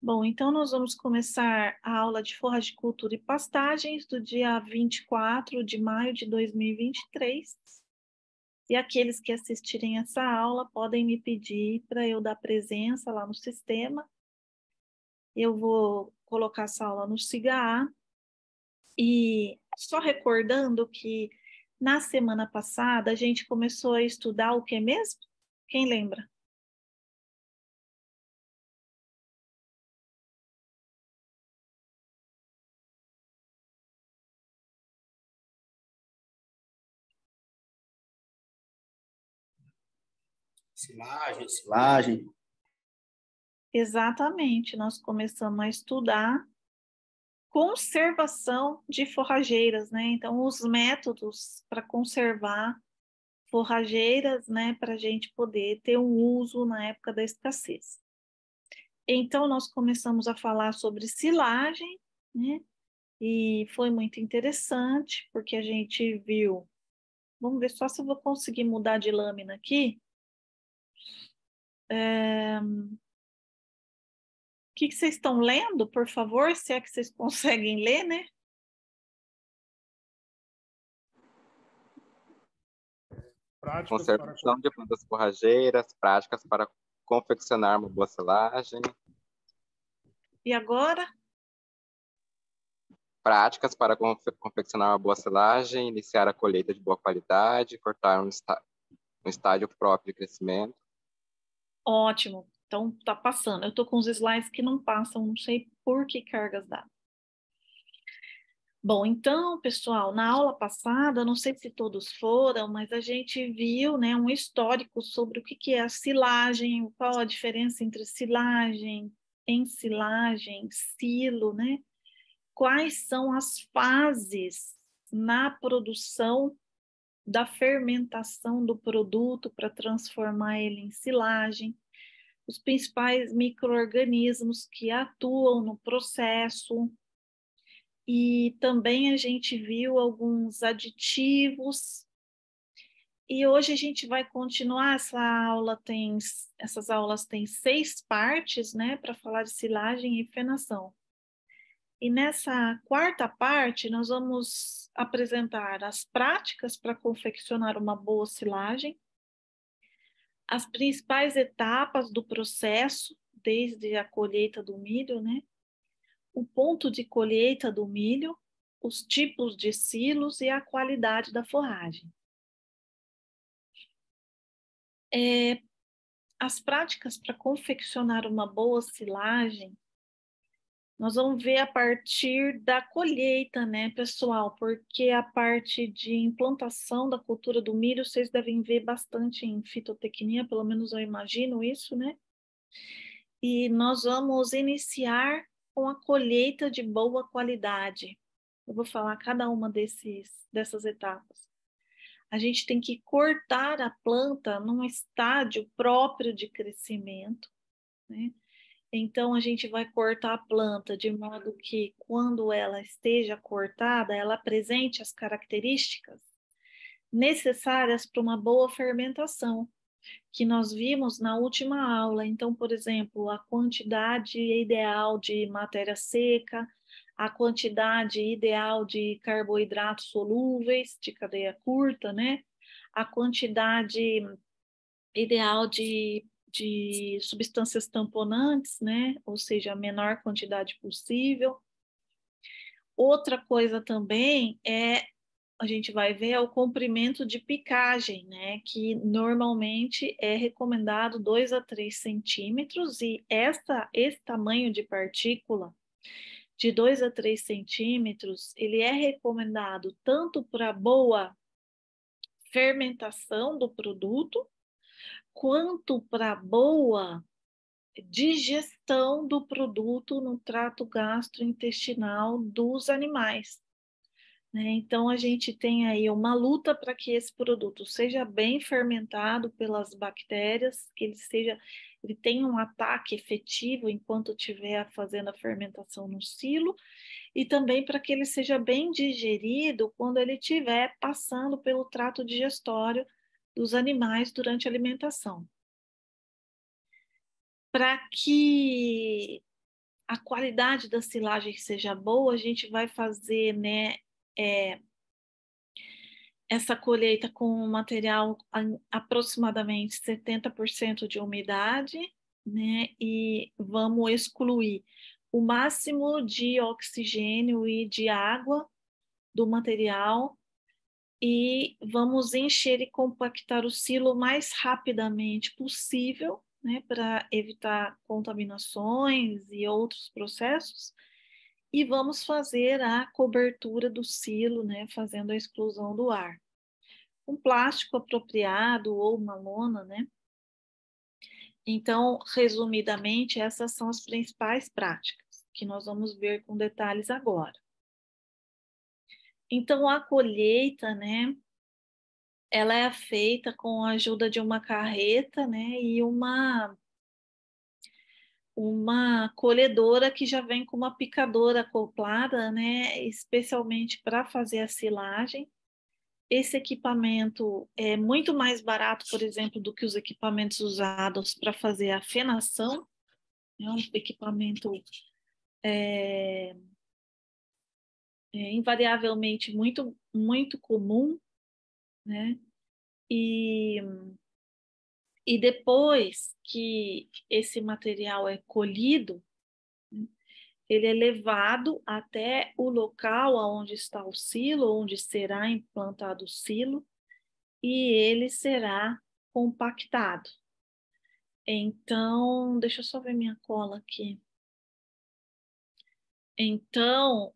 Bom, então nós vamos começar a aula de forragicultura e pastagens do dia 24 de maio de 2023. E aqueles que assistirem essa aula podem me pedir para eu dar presença lá no sistema. Eu vou colocar essa aula no SIGA-A. E só recordando que na semana passada a gente começou a estudar o que mesmo? Quem lembra? Silagem. Exatamente, nós começamos a estudar conservação de forrageiras, né? Então, os métodos para conservar forrageiras, né, para a gente poder ter um uso na época da escassez. Então, nós começamos a falar sobre silagem, né? E foi muito interessante, porque a gente viu. Vamos ver só se eu vou conseguir mudar de lâmina aqui. O que vocês estão lendo, por favor, se é que vocês conseguem ler, né? Conservação de plantas forrageiras, práticas para confeccionar uma boa silagem. E agora? Práticas para confeccionar uma boa silagem, iniciar a colheita de boa qualidade, cortar um estágio próprio de crescimento. Ótimo. Então, tá passando. Eu estou com os slides que não passam, não sei por que cargas dá. Bom, então, pessoal, na aula passada, não sei se todos foram, mas a gente viu, né, um histórico sobre o que é a silagem, qual a diferença entre silagem, ensilagem, silo, né? Quais são as fases na produção da fermentação do produto para transformar ele em silagem, os principais micro-organismos que atuam no processo. E também a gente viu alguns aditivos. E hoje a gente vai continuar, essas aulas têm 6 partes, né, para falar de silagem e fenação. E nessa quarta parte, nós vamos apresentar as práticas para confeccionar uma boa silagem, as principais etapas do processo, desde a colheita do milho, né? O ponto de colheita do milho, os tipos de silos e a qualidade da forragem. As práticas para confeccionar uma boa silagem, nós vamos ver a partir da colheita, né, pessoal? Porque a parte de implantação da cultura do milho, vocês devem ver bastante em fitotecnia, pelo menos eu imagino isso, né? E nós vamos iniciar com a colheita de boa qualidade. Eu vou falar cada uma dessas etapas. A gente tem que cortar a planta num estágio próprio de crescimento, né? Então, a gente vai cortar a planta de modo que, quando ela esteja cortada, ela apresente as características necessárias para uma boa fermentação, que nós vimos na última aula. Então, por exemplo, a quantidade ideal de matéria seca, a quantidade ideal de carboidratos solúveis de cadeia curta, né? A quantidade ideal de substâncias tamponantes, né? Ou seja, a menor quantidade possível. Outra coisa também a gente vai ver o comprimento de picagem, né? Que normalmente é recomendado 2 a 3 centímetros, e esse tamanho de partícula, de 2 a 3 centímetros, ele é recomendado tanto para boa fermentação do produto, quanto para boa digestão do produto no trato gastrointestinal dos animais, né? Então, a gente tem aí uma luta para que esse produto seja bem fermentado pelas bactérias, que ele tenha um ataque efetivo enquanto estiver fazendo a fermentação no silo, e também para que ele seja bem digerido quando ele estiver passando pelo trato digestório dos animais durante a alimentação. Para que a qualidade da silagem seja boa, a gente vai fazer, né, essa colheita com um material aproximadamente 70% de umidade, né, e vamos excluir o máximo de oxigênio e de água do material e vamos encher e compactar o silo o mais rapidamente possível, né, para evitar contaminações e outros processos, e vamos fazer a cobertura do silo, né, fazendo a exclusão do ar. Um plástico apropriado ou uma lona, né? Então, resumidamente, essas são as principais práticas que nós vamos ver com detalhes agora. Então, a colheita, né, ela é feita com a ajuda de uma carreta, né, e uma colhedora que já vem com uma picadora acoplada, né, especialmente para fazer a silagem. Esse equipamento é muito mais barato, por exemplo, do que os equipamentos usados para fazer a fenação. É um equipamento invariavelmente muito comum, né? E E depois que esse material é colhido, ele é levado até o local onde está o silo, onde será implantado o silo, e ele será compactado. Então, deixa eu só ver minha cola aqui. Então,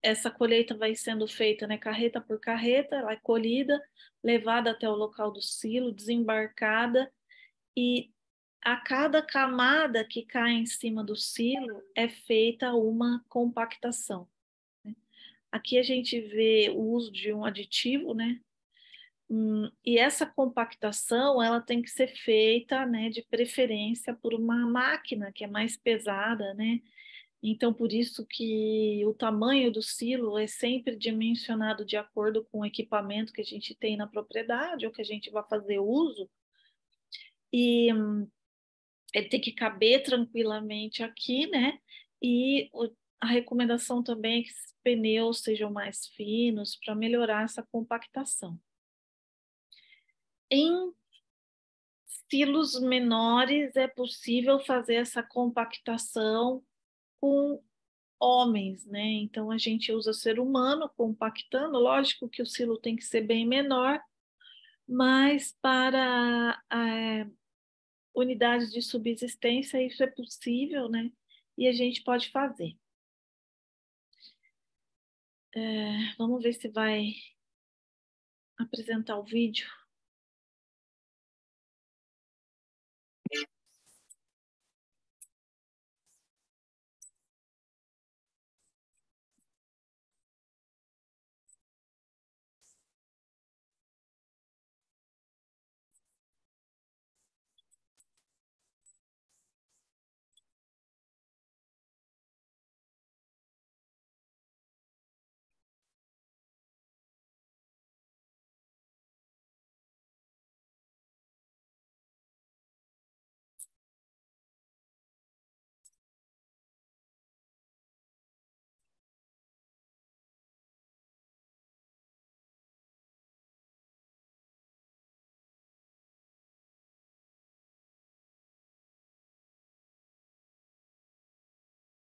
essa colheita vai sendo feita, né, carreta por carreta, ela é colhida, levada até o local do silo, desembarcada, e a cada camada que cai em cima do silo é feita uma compactação, né? Aqui a gente vê o uso de um aditivo, né? E essa compactação ela tem que ser feita, né, de preferência por uma máquina que é mais pesada, né? Então, por isso que o tamanho do silo é sempre dimensionado de acordo com o equipamento que a gente tem na propriedade ou que a gente vai fazer uso. E ele tem que caber tranquilamente aqui, né? E a recomendação também é que os pneus sejam mais finos para melhorar essa compactação. Em silos menores é possível fazer essa compactação com homens, né? Então a gente usa ser humano compactando, lógico que o silo tem que ser bem menor, mas para unidades de subsistência isso é possível, né? E a gente pode fazer. Vamos ver se vai apresentar o vídeo.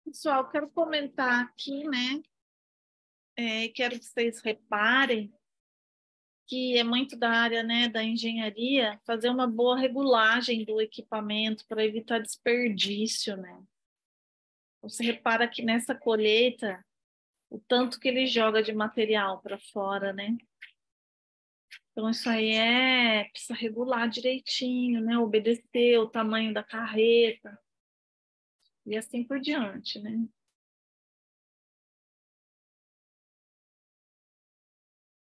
Pessoal, quero comentar aqui, né? Quero que vocês reparem que é muito da área, né, da engenharia, fazer uma boa regulagem do equipamento para evitar desperdício, né? Você repara que nessa colheita, o tanto que ele joga de material para fora, né? Então, isso aí precisa regular direitinho, né? Obedecer o tamanho da carreta e assim por diante, né?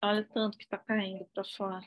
Olha o tanto que está caindo para fora.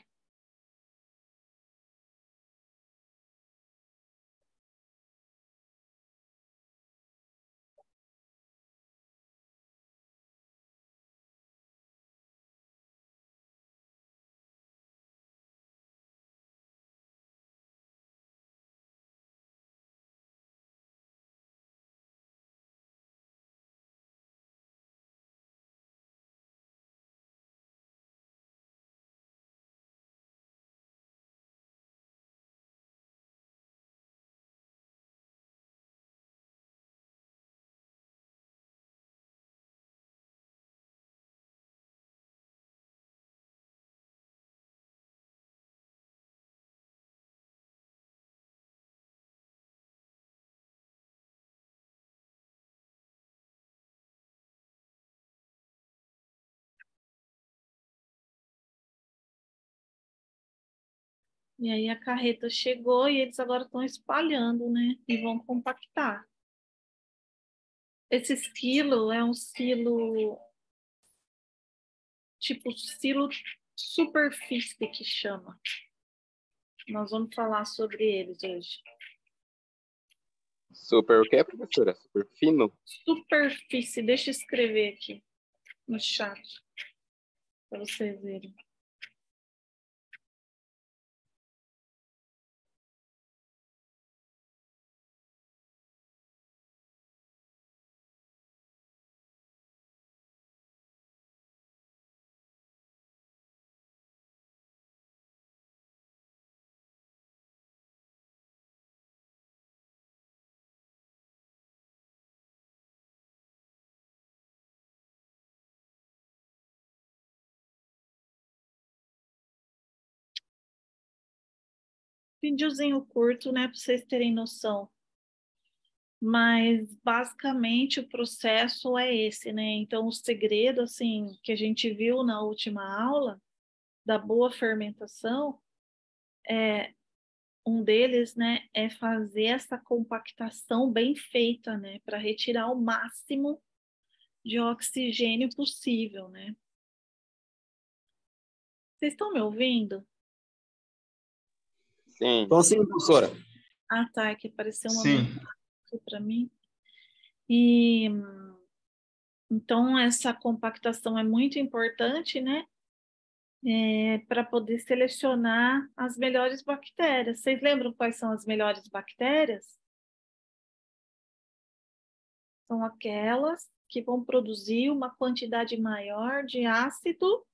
E aí a carreta chegou e eles agora estão espalhando, né? E vão compactar. Esse silo é um silo, tipo silo superfície que chama. Nós vamos falar sobre eles hoje. Super o quê, professora? Super fino? Superfície, deixa eu escrever aqui no chat para vocês verem. Videozinho curto, né, para vocês terem noção. Mas basicamente o processo é esse, né? Então o segredo, assim, que a gente viu na última aula da boa fermentação, um deles, né, é fazer essa compactação bem feita, né, para retirar o máximo de oxigênio possível, né? Vocês estão me ouvindo? Sim. Então, sim, professora. Ah, tá, é que apareceu uma Sim. mensagem aqui para mim. E então essa compactação é muito importante, né? Para poder selecionar as melhores bactérias. Vocês lembram quais são as melhores bactérias? São aquelas que vão produzir uma quantidade maior de ácido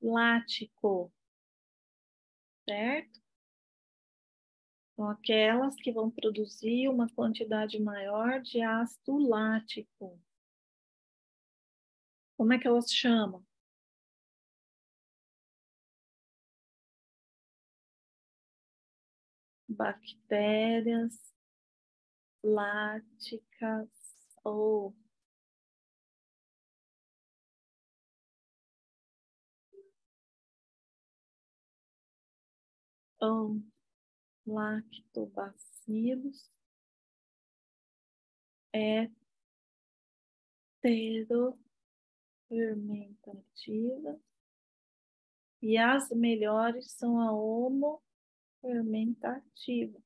lático, certo? São aquelas que vão produzir uma quantidade maior de ácido lático. Como é que elas chamam? Bactérias láticas ou lactobacilos heterofermentativas. E as melhores são a homofermentativa,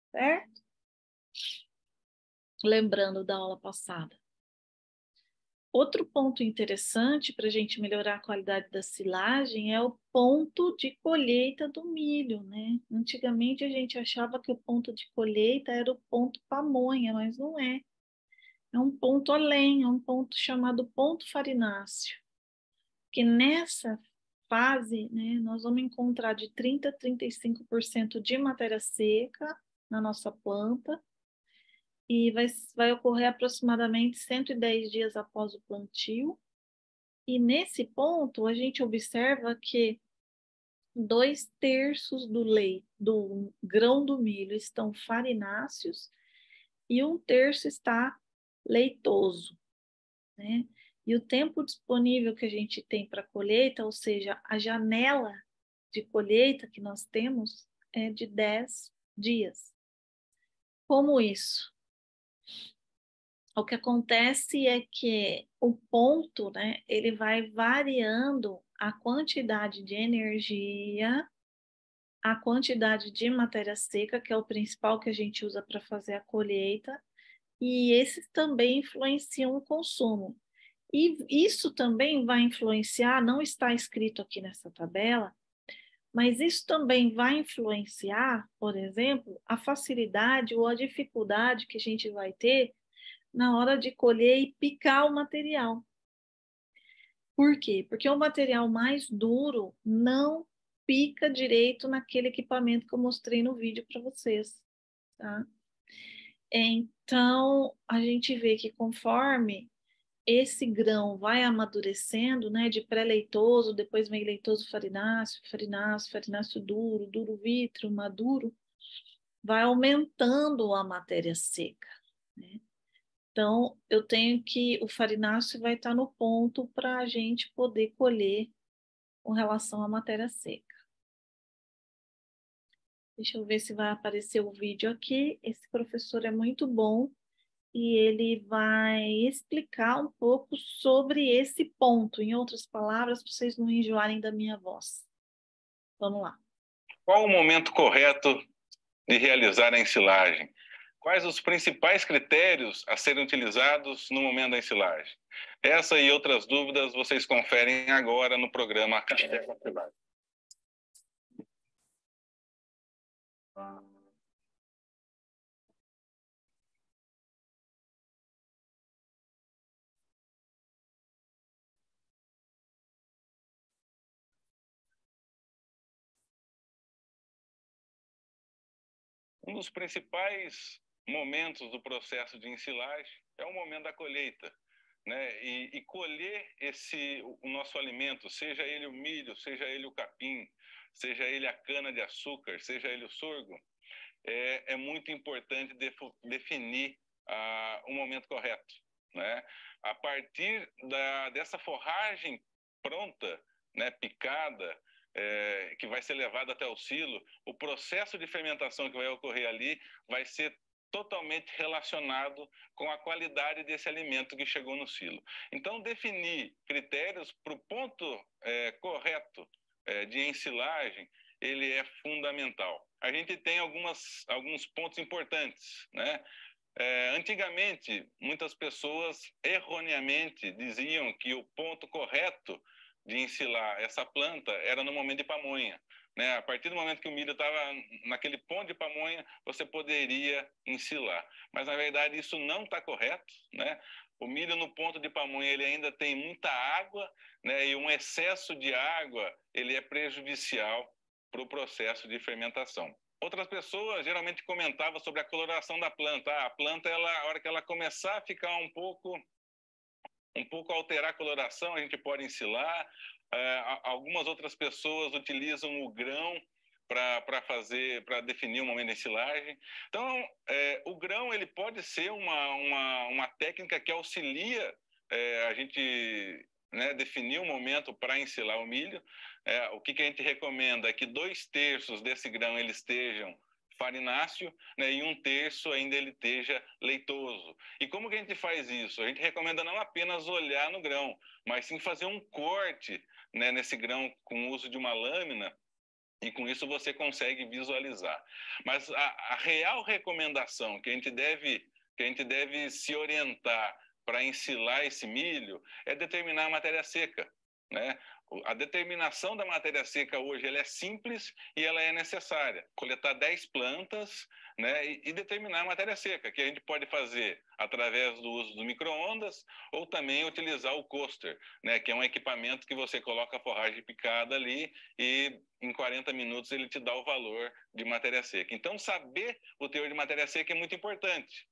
certo? Lembrando da aula passada. Outro ponto interessante para a gente melhorar a qualidade da silagem é o ponto de colheita do milho, né? Antigamente a gente achava que o ponto de colheita era o ponto pamonha, mas não é. É um ponto além, é um ponto chamado ponto farináceo. Que nessa fase, né, nós vamos encontrar de 30% a 35% de matéria seca na nossa planta, e vai ocorrer aproximadamente 110 dias após o plantio. E nesse ponto, a gente observa que 2/3 do grão do milho estão farináceos e 1/3 está leitoso, né? E o tempo disponível que a gente tem para colheita, ou seja, a janela de colheita que nós temos é de 10 dias. Como isso? O que acontece é que o ponto, né, ele vai variando a quantidade de energia, a quantidade de matéria seca, que é o principal que a gente usa para fazer a colheita, e esses também influenciam o consumo. E isso também vai influenciar, não está escrito aqui nessa tabela, mas isso também vai influenciar, por exemplo, a facilidade ou a dificuldade que a gente vai ter na hora de colher e picar o material. Por quê? Porque o material mais duro não pica direito naquele equipamento que eu mostrei no vídeo para vocês, tá? Então, a gente vê que conforme esse grão vai amadurecendo, né, de pré-leitoso, depois vem leitoso farináceo, farináceo, farináceo duro, duro vítreo, maduro, vai aumentando a matéria seca, né? Então, eu tenho que, o farináceo vai estar no ponto para a gente poder colher com relação à matéria seca. Deixa eu ver se vai aparecer o vídeo aqui. Esse professor é muito bom e ele vai explicar um pouco sobre esse ponto. Em outras palavras, para vocês não enjoarem da minha voz. Vamos lá. Qual o momento correto de realizar a ensilagem? Quais os principais critérios a serem utilizados no momento da ensilagem? Essa e outras dúvidas vocês conferem agora no programa Café com Ensilagem. Um dos principais momentos do processo de ensilagem é o momento da colheita, né? E colher o nosso alimento, seja ele o milho, seja ele o capim, seja ele a cana-de-açúcar, seja ele o sorgo, é muito importante definir o momento correto, né? A partir dessa forragem pronta, né, picada, que vai ser levada até o silo, o processo de fermentação que vai ocorrer ali vai ser totalmente relacionado com a qualidade desse alimento que chegou no silo. Então, definir critérios para o ponto correto de ensilagem, ele é fundamental. A gente tem alguns pontos importantes, né? Antigamente, muitas pessoas erroneamente diziam que o ponto correto de ensilar essa planta era no momento de pamonha, né? A partir do momento que o milho estava naquele ponto de pamonha, você poderia ensilar. Mas, na verdade, isso não está correto, né? O milho no ponto de pamonha ele ainda tem muita água, né? E um excesso de água ele é prejudicial para o processo de fermentação. Outras pessoas geralmente comentavam sobre a coloração da planta. A planta, a hora que ela começar a ficar um pouco alterar a coloração, a gente pode ensilar. Algumas outras pessoas utilizam o grão para definir o momento de ensilagem. Então, o grão ele pode ser uma técnica que auxilia a gente, né, definir o momento para ensilar o milho. O que a gente recomenda é que 2/3 desse grão eles estejam farináceo, né, e 1/3 ainda ele esteja leitoso. E como que a gente faz isso? A gente recomenda não apenas olhar no grão, mas sim fazer um corte, né, nesse grão com o uso de uma lâmina, e com isso você consegue visualizar. Mas a real recomendação que a gente deve se orientar para ensilar esse milho é determinar a matéria seca, né? A determinação da matéria seca hoje ela é simples e ela é necessária. Coletar 10 plantas, né, e determinar a matéria seca, que a gente pode fazer através do uso do micro-ondas ou também utilizar o coaster, né, que é um equipamento que você coloca a forragem picada ali e em 40 minutos ele te dá o valor de matéria seca. Então, saber o teor de matéria seca é muito importante,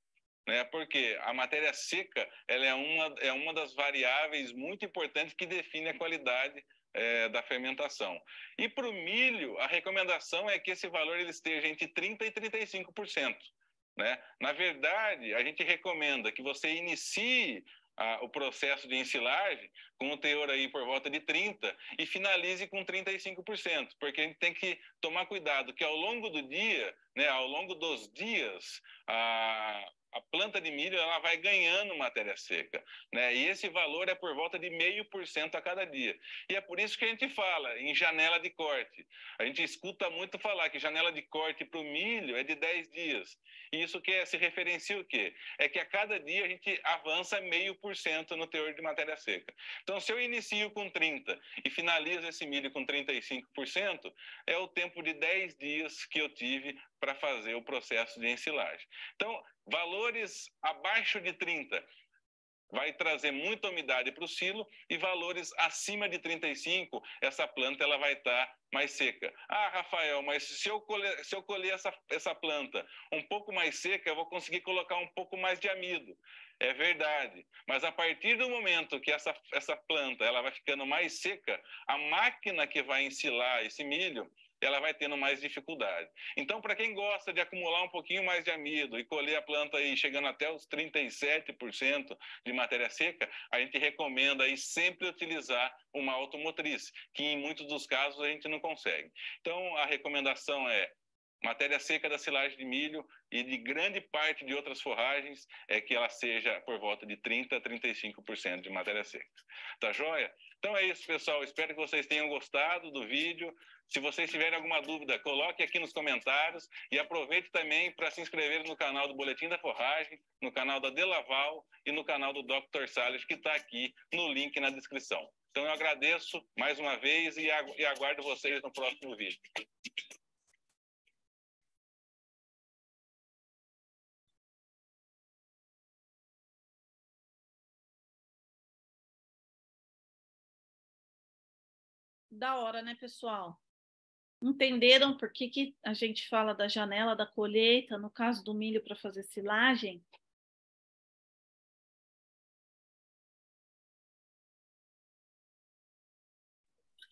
né? Porque a matéria seca ela é uma das variáveis muito importantes que define a qualidade da fermentação. E para o milho, a recomendação é que esse valor ele esteja entre 30% e 35%. Né? Na verdade, a gente recomenda que você inicie o processo de ensilagem com o teor aí por volta de 30% e finalize com 35%, porque a gente tem que tomar cuidado que ao longo do dia, né, ao longo dos dias, a planta de milho ela vai ganhando matéria seca, né? E esse valor é por volta de 0,5% a cada dia. E é por isso que a gente fala em janela de corte. A gente escuta muito falar que janela de corte para o milho é de 10 dias. E isso se referencia o quê? É que a cada dia a gente avança 0,5% no teor de matéria seca. Então, se eu inicio com 30% e finalizo esse milho com 35%, é o tempo de 10 dias que eu tive para fazer o processo de ensilagem. Então, valores abaixo de 30 vai trazer muita umidade para o silo e valores acima de 35, essa planta ela vai estar mais seca. Ah, Rafael, mas se eu colher essa planta um pouco mais seca, eu vou conseguir colocar um pouco mais de amido. É verdade, mas a partir do momento que essa planta ela vai ficando mais seca, a máquina que vai ensilar esse milho, ela vai tendo mais dificuldade. Então, para quem gosta de acumular um pouquinho mais de amido e colher a planta aí chegando até os 37% de matéria seca, a gente recomenda aí sempre utilizar uma automotriz, que em muitos dos casos a gente não consegue. Então, a recomendação é matéria seca da silagem de milho e de grande parte de outras forragens é que ela seja por volta de 30% a 35% de matéria seca. Tá joia? Então é isso, pessoal. Espero que vocês tenham gostado do vídeo. Se vocês tiverem alguma dúvida, coloque aqui nos comentários e aproveite também para se inscrever no canal do Boletim da Forragem, no canal da Delaval e no canal do Dr. Salles, que está aqui no link na descrição. Então eu agradeço mais uma vez e aguardo vocês no próximo vídeo. Da hora, né, pessoal? Entenderam por que a gente fala da janela da colheita, no caso do milho para fazer silagem?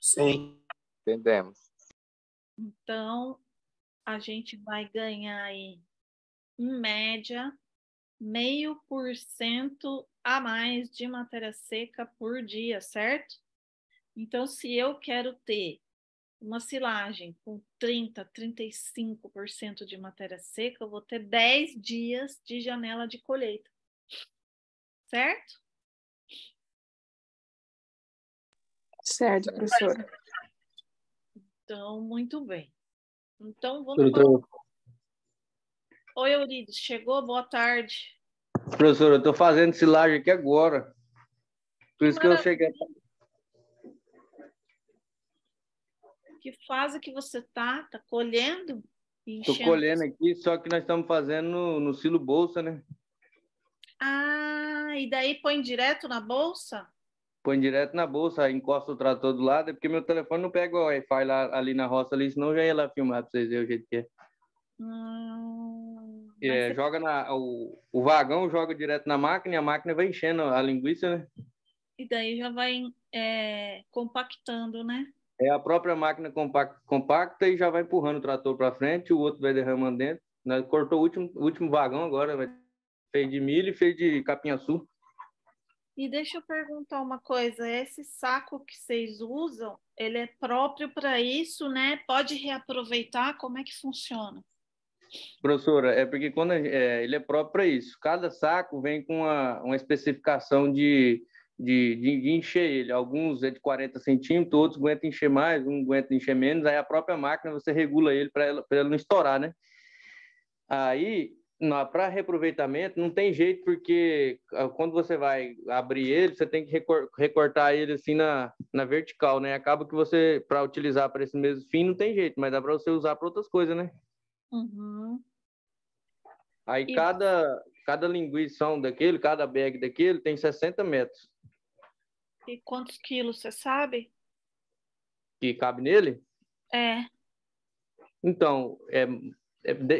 Sim. Entendemos. Então, a gente vai ganhar aí, em média, 0,5% a mais de matéria seca por dia, certo? Então, se eu quero ter uma silagem com 30%, 35% de matéria seca, eu vou ter 10 dias de janela de colheita, certo? Certo, professora. Então, muito bem. Então, vamos Professora, falar. Oi, Eurides, chegou? Boa tarde. professora, eu estou fazendo silagem aqui agora. Por isso que eu cheguei. Que fase que você tá? Tá colhendo? Estou colhendo aqui, só que nós estamos fazendo no silo bolsa, né? Ah, e daí põe direto na bolsa? Põe direto na bolsa, aí encosta o trator do lado, é porque meu telefone não pega o Wi-Fi lá, ali na roça, ali, senão eu já ia lá filmar para vocês verem o jeito que é. Você... Joga o vagão joga direto na máquina e a máquina vai enchendo a linguiça, né? E daí já vai compactando, né? É a própria máquina compacta e já vai empurrando o trator para frente, o outro vai derramando dentro. Nós cortou o último vagão agora, fez de milho e fez de capinha-açu. E deixa eu perguntar uma coisa, esse saco que vocês usam, ele é próprio para isso, né? Pode reaproveitar? Como é que funciona? Professora, é porque quando ele é próprio para isso. Cada saco vem com uma especificação de encher ele. Alguns é de 40 centímetros, outros aguentam encher mais, um aguenta encher menos. Aí a própria máquina você regula ele para ela não estourar, né? Aí, para reaproveitamento, não tem jeito, porque quando você vai abrir ele, você tem que recortar ele assim na vertical, né? Acaba que você, para utilizar para esse mesmo fim, não tem jeito, mas dá para você usar para outras coisas, né? Uhum. Aí cada linguição daquele, cada bag daquele tem 60 metros. E quantos quilos, você sabe? Que cabe nele? É. Então,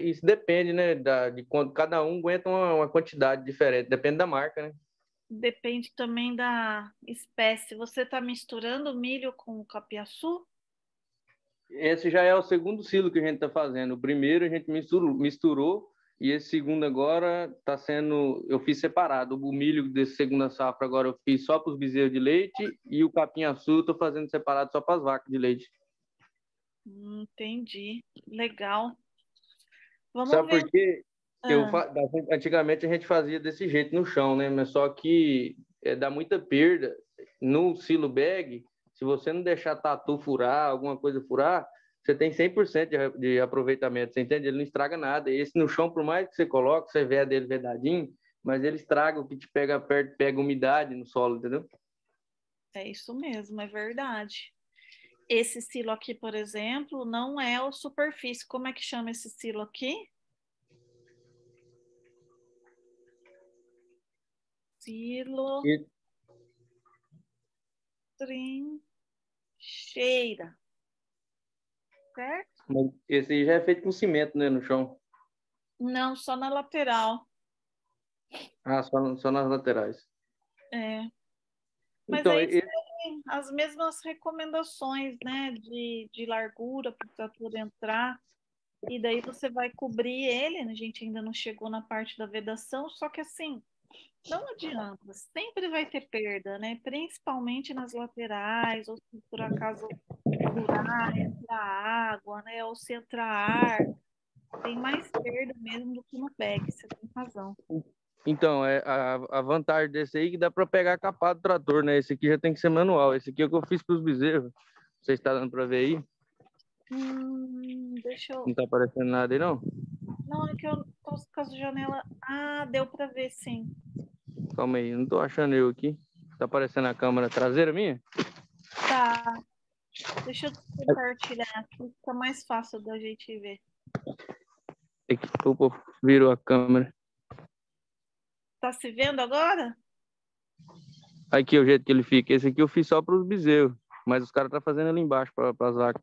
isso depende, né? De quando cada um aguenta uma quantidade diferente, depende da marca, né? Depende também da espécie. Você está misturando milho com capiaçu? Esse já é o segundo silo que a gente está fazendo. O primeiro a gente misturou e esse segundo agora está sendo... Eu fiz separado. O milho desse segunda safra agora eu fiz só para os bezerros de leite e o capim-açu eu estou fazendo separado só para as vacas de leite. Entendi. Legal. Vamos Sabe ver. por quê? Antigamente a gente fazia desse jeito no chão, né? Mas só que dá muita perda. No silo bag, se você não deixar tatu furar, alguma coisa furar, você tem 100% de aproveitamento, você entende? Ele não estraga nada. Esse no chão, por mais que você coloque, você vê dele vedadinho, mas ele estraga o que te pega perto, pega umidade no solo, entendeu? É isso mesmo, é verdade. Esse silo aqui, por exemplo, não é o superfície. Como é que chama esse silo aqui? Silo trincheira. Certo? Esse aí já é feito com cimento, né, no chão. Não, só na lateral. Ah, só nas laterais. É. Mas Então, aí tem as mesmas recomendações, né, de largura para o trator entrar, e daí você vai cobrir ele, a gente ainda não chegou na parte da vedação, só que assim, não adianta, sempre vai ter perda, né, principalmente nas laterais, ou se por acaso furar, entrar água, né, ou se entrar ar, tem mais perda mesmo do que no bag, você tem razão. Então, a vantagem desse aí é que dá para pegar a capada do trator, né? Esse aqui já tem que ser manual. Esse aqui é o que eu fiz para os bezerros. Você está dando para ver aí? Deixa eu... Não tá aparecendo nada aí, não? Não, é que eu tô com as janelas... Ah, deu para ver, sim. Calma aí, não tô achando eu aqui. Tá aparecendo a câmera traseira minha? Tá. Deixa eu compartilhar aqui, fica mais fácil da gente ver. Aqui, opa, virou a câmera. Tá se vendo agora? Aqui é o jeito que ele fica. Esse aqui eu fiz só para os bezerros, mas os caras tá fazendo ali embaixo para as vacas.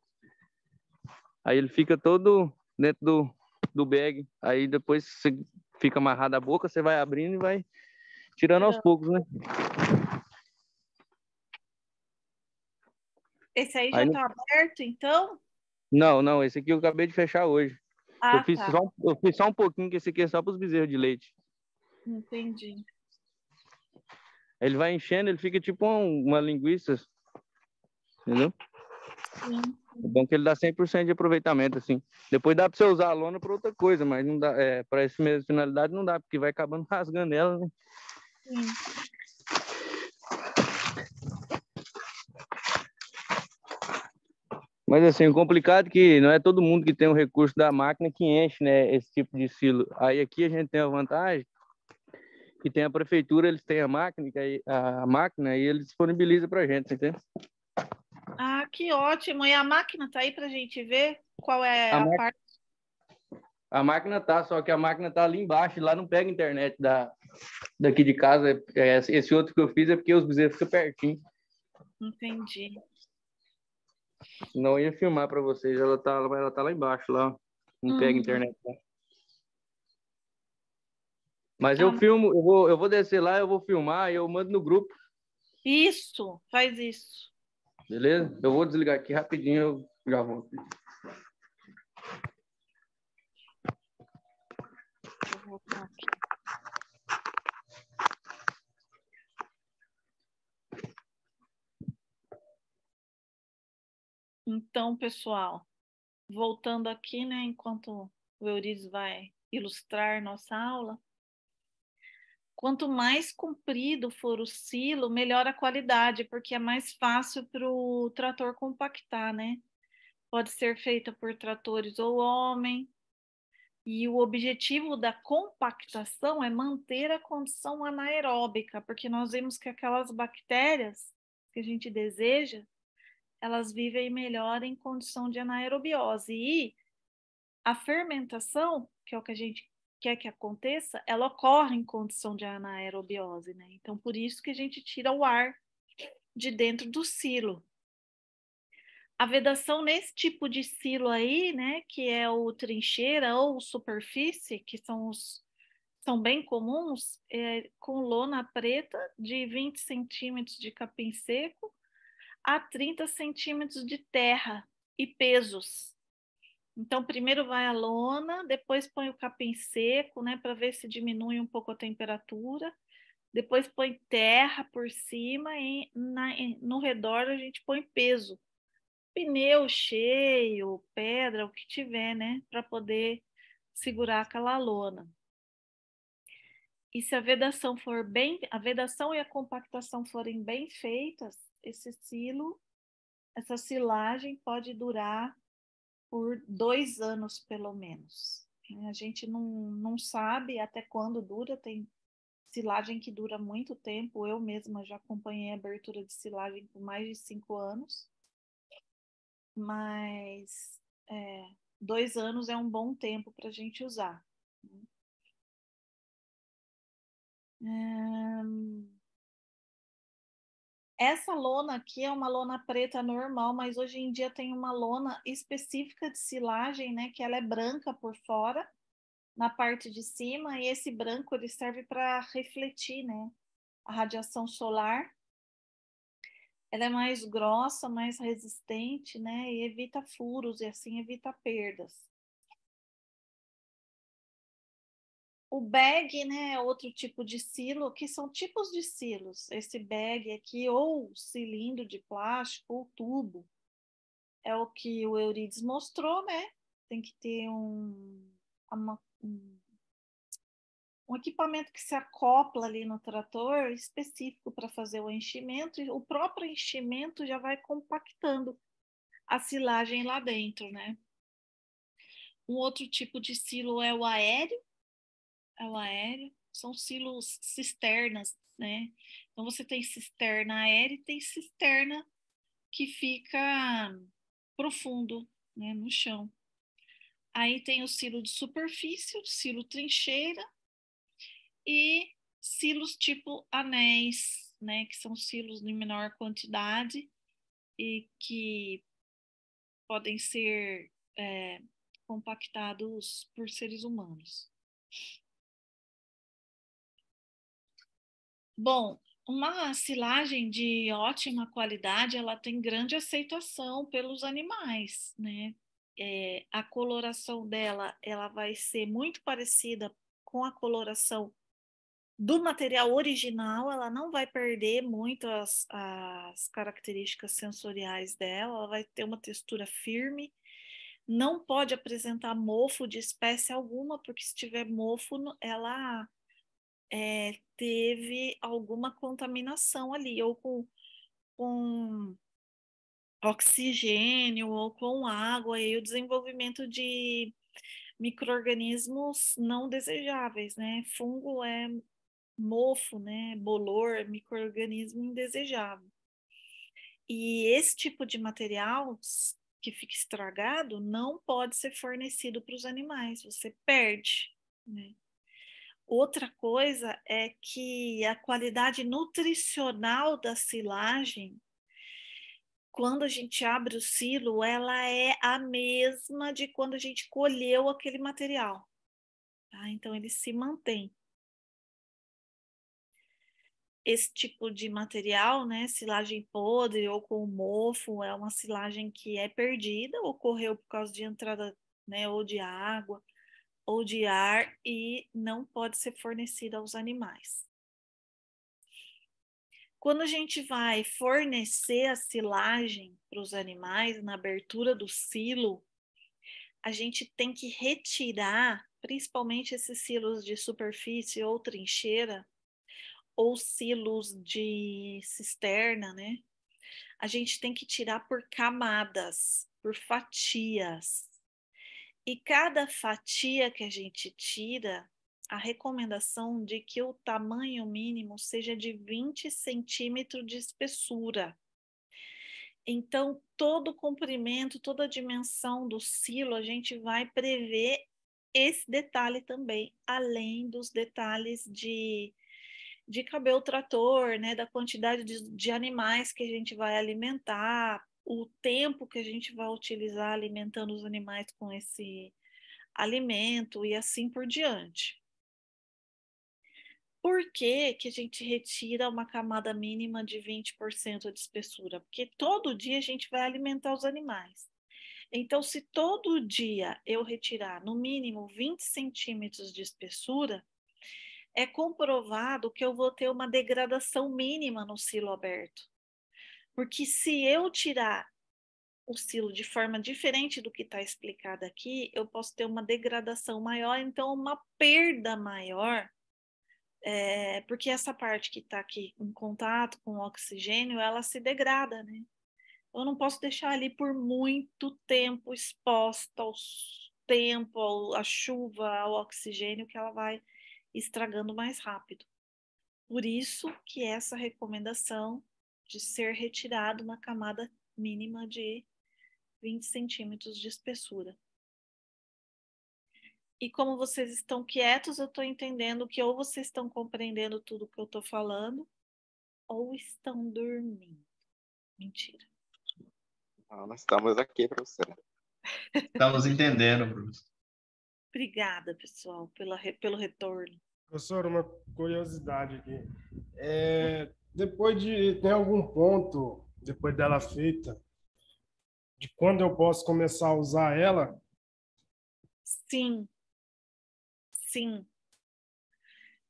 Aí ele fica todo dentro do bag. Aí depois você fica amarrado a boca, você vai abrindo e vai tirando aos poucos, né? Esse aí Aí já tá aberto, então? não, esse aqui eu acabei de fechar hoje. Ah, tá. Eu fiz só um pouquinho, que esse aqui é só para os bezerros de leite. Entendi. Ele vai enchendo, ele fica tipo uma linguiça, entendeu? Sim. É bom que ele dá 100% de aproveitamento, assim. Depois dá para você usar a lona para outra coisa, mas não dá, para essa mesma finalidade não dá, porque vai acabando rasgando ela, né? Sim. Mas assim, o complicado é que não é todo mundo que tem o recurso da máquina que enche, né, esse tipo de silo. Aí aqui a gente tem a vantagem que tem a prefeitura, eles têm a máquina, e eles disponibilizam pra gente, entendeu? Ah, que ótimo. E a máquina tá aí pra gente ver qual é A, a má- parte? a máquina tá, só que a máquina tá ali embaixo, e lá não pega internet daqui de casa. Esse outro que eu fiz é porque os bezerros ficam pertinho. Entendi. Não ia filmar para vocês, ela tá lá embaixo, lá. Não pega internet. Né? Mas eu Ah, filmo, eu vou descer lá, eu vou filmar e eu mando no grupo. isso, faz isso. Beleza? Eu vou desligar aqui rapidinho, eu já volto. Deixa eu voltar aqui. Então, pessoal, voltando aqui, né, enquanto o Eurides vai ilustrar nossa aula, quanto mais comprido for o silo, melhor a qualidade, porque é mais fácil para o trator compactar, né? Pode ser feita por tratores ou homem, e o objetivo da compactação é manter a condição anaeróbica, porque nós vemos que aquelas bactérias que a gente deseja, elas vivem melhor em condição de anaerobiose. E a fermentação, que é o que a gente quer que aconteça, ela ocorre em condição de anaerobiose, né? Então, por isso que a gente tira o ar de dentro do silo. A vedação nesse tipo de silo aí, né, que é o trincheira ou superfície, que são bem comuns, com lona preta de 20 centímetros de capim seco a 30 centímetros de terra e pesos. Então, primeiro vai a lona, depois põe o capim seco, né, para ver se diminui um pouco a temperatura. Depois põe terra por cima e no redor a gente põe peso. Pneu cheio, pedra, o que tiver, né, para poder segurar aquela lona. E se a vedação e a compactação forem bem feitas, essa silagem pode durar por 2 anos, pelo menos. A gente não sabe até quando dura, tem silagem que dura muito tempo, eu mesma já acompanhei a abertura de silagem por mais de 5 anos, mas 2 anos é um bom tempo para a gente usar. Essa lona aqui é uma lona preta normal, mas hoje em dia tem uma lona específica de silagem, né, que ela é branca por fora, na parte de cima, e esse branco ele serve para refletir, né, a radiação solar. ela é mais grossa, mais resistente, né? E evita furos e assim evita perdas. O bag, né, é outro tipo de silo, que são tipos de silos. Esse bag aqui, ou cilindro de plástico, ou tubo, é o que o Eurides mostrou, né? Tem que ter um equipamento que se acopla ali no trator específico para fazer o enchimento, e o próprio enchimento já vai compactando a silagem lá dentro, né? Um outro tipo de silo é o aéreo. São silos cisternas, né? Então você tem cisterna aérea e tem cisterna que fica profundo, né, no chão. Aí tem o silo de superfície, o silo trincheira e silos tipo anéis, né, que são silos de menor quantidade e que podem ser compactados por seres humanos. Bom, uma silagem de ótima qualidade, ela tem grande aceitação pelos animais, né? A coloração dela, ela vai ser muito parecida com a coloração do material original, ela não vai perder muito as características sensoriais dela, ela vai ter uma textura firme, não pode apresentar mofo de espécie alguma, porque se tiver mofo, ela teve alguma contaminação ali, ou com oxigênio, ou com água, e o desenvolvimento de micro-organismos não desejáveis, né? Fungo é mofo, né? Bolor, micro-organismo indesejável. E esse tipo de material que fica estragado não pode ser fornecido para os animais, você perde, né? Outra coisa é que a qualidade nutricional da silagem, quando a gente abre o silo, ela é a mesma de quando a gente colheu aquele material. Tá? Então, ele se mantém. Esse tipo de material, né, silagem podre ou com mofo, é uma silagem que é perdida, ocorreu por causa de entrada, né, ou de água, ou de ar, e não pode ser fornecida aos animais. Quando a gente vai fornecer a silagem para os animais, na abertura do silo, a gente tem que retirar, principalmente esses silos de superfície ou trincheira, ou silos de cisterna, né? A gente tem que tirar por camadas, por fatias. E cada fatia que a gente tira, a recomendação de que o tamanho mínimo seja de 20 centímetros de espessura. Então, todo o comprimento, toda a dimensão do silo, a gente vai prever esse detalhe também, além dos detalhes de caber o trator, né, da quantidade de animais que a gente vai alimentar, o tempo que a gente vai utilizar alimentando os animais com esse alimento e assim por diante. Por que que a gente retira uma camada mínima de 20% de espessura? Porque todo dia a gente vai alimentar os animais. Então, se todo dia eu retirar no mínimo 20 centímetros de espessura, é comprovado que eu vou ter uma degradação mínima no silo aberto. Porque se eu tirar o silo de forma diferente do que está explicado aqui, eu posso ter uma degradação maior, então uma perda maior, porque essa parte que está aqui em contato com o oxigênio, ela se degrada, né? Eu não posso deixar ali por muito tempo exposta ao tempo, à chuva, ao oxigênio, que ela vai estragando mais rápido. Por isso que essa recomendação de ser retirado uma camada mínima de 20 centímetros de espessura. E como vocês estão quietos, eu estou entendendo que ou vocês estão compreendendo tudo que eu estou falando, ou estão dormindo. Mentira. Não, nós estamos aqui, professora. Estamos entendendo, professor. Obrigada, pessoal, pelo retorno. Professor, uma curiosidade aqui. Depois de tem algum ponto depois dela feita, de quando eu posso começar a usar ela? Sim, sim.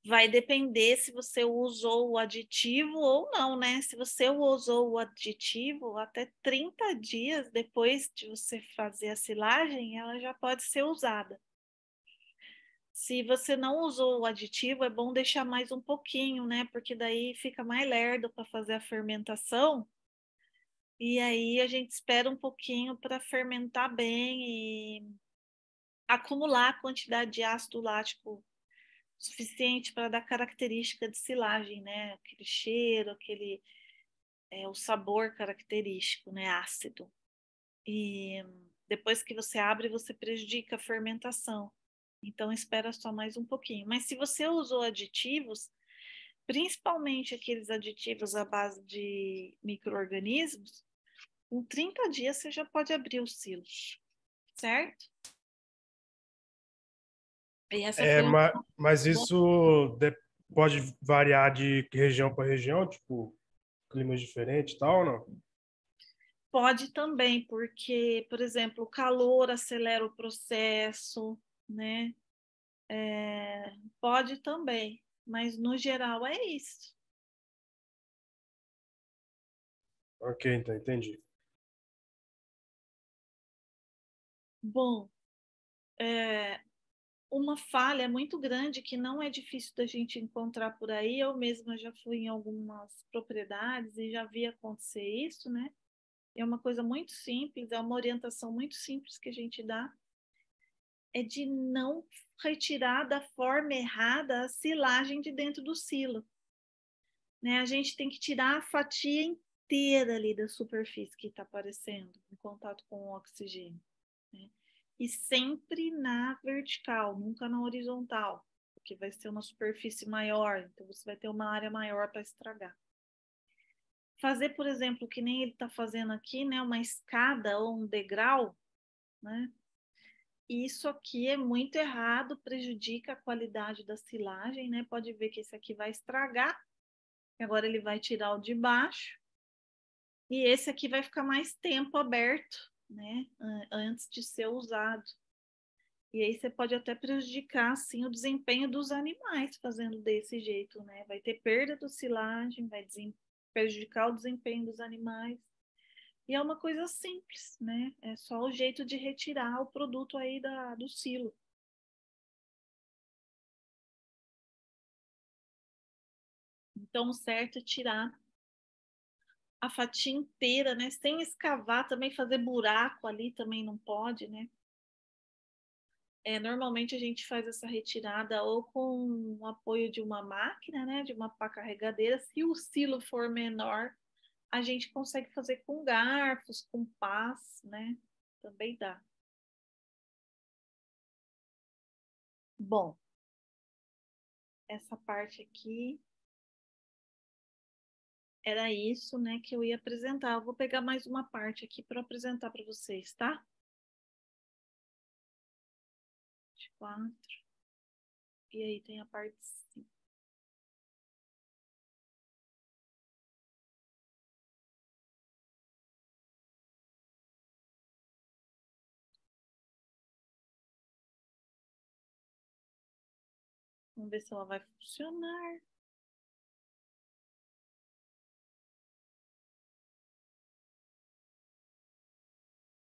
Vai depender se você usou o aditivo ou não, né? Se você usou o aditivo, até 30 dias depois de você fazer a silagem, ela já pode ser usada. Se você não usou o aditivo, é bom deixar mais um pouquinho, né? Porque daí fica mais lerdo para fazer a fermentação. E aí a gente espera um pouquinho para fermentar bem e acumular a quantidade de ácido lático suficiente para dar característica de silagem, né? Aquele cheiro, o sabor característico, né? Ácido. E depois que você abre, você prejudica a fermentação. Então espera só mais um pouquinho. Mas se você usou aditivos, principalmente aqueles aditivos à base de micro-organismos, em 30 dias você já pode abrir o silo, certo? E essa Mas isso pode variar de região para região, tipo, climas diferentes e tal, ou não? Pode também, porque, por exemplo, o calor acelera o processo, né? Pode também, mas no geral é isso. Ok, então, entendi. Bom, uma falha muito grande que não é difícil da gente encontrar por aí, eu mesma já fui em algumas propriedades e já vi acontecer isso, né? É uma coisa muito simples, é uma orientação muito simples que a gente dá, é de não retirar da forma errada a silagem de dentro do silo. Né? A gente tem que tirar a fatia inteira ali da superfície que está aparecendo em contato com o oxigênio. Né? E sempre na vertical, nunca na horizontal, porque vai ser uma superfície maior, então você vai ter uma área maior para estragar. Fazer, por exemplo, que nem ele está fazendo aqui, né, uma escada ou um degrau, né? Isso aqui é muito errado, prejudica a qualidade da silagem, né? Pode ver que esse aqui vai estragar, agora ele vai tirar o de baixo, e esse aqui vai ficar mais tempo aberto, né? Antes de ser usado. E aí você pode até prejudicar, assim, o desempenho dos animais fazendo desse jeito, né? Vai ter perda do silagem, vai prejudicar o desempenho dos animais. E é uma coisa simples, né? É só o jeito de retirar o produto aí do silo. Então, o certo é tirar a fatia inteira, né? Sem escavar, também fazer buraco ali também não pode, né? Normalmente a gente faz essa retirada ou com o apoio de uma máquina, né? De uma pá carregadeira. Se o silo for menor, a gente consegue fazer com garfos, com pás, né? Também dá. Bom, essa parte aqui era isso, né, que eu ia apresentar. Eu vou pegar mais uma parte aqui para apresentar para vocês, tá? 4. E aí tem a parte 5. Vamos ver se ela vai funcionar.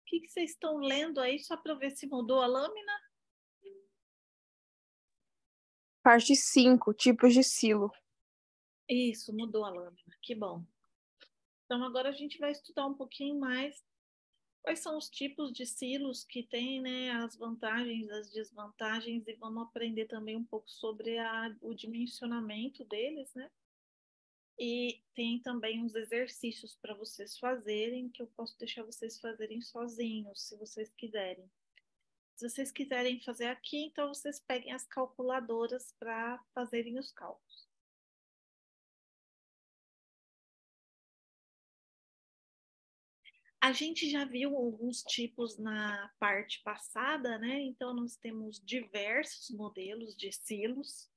O que vocês estão lendo aí, só para ver se mudou a lâmina? Parte 5, tipos de silo. Isso, mudou a lâmina, que bom. Então, agora a gente vai estudar um pouquinho mais quais são os tipos de silos que tem, né, as vantagens, as desvantagens, e vamos aprender também um pouco sobre o dimensionamento deles, né? E tem também uns exercícios para vocês fazerem, que eu posso deixar vocês fazerem sozinhos, se vocês quiserem. Se vocês quiserem fazer aqui, então vocês peguem as calculadoras para fazerem os cálculos. A gente já viu alguns tipos na parte passada, né? Então, nós temos diversos modelos de silos.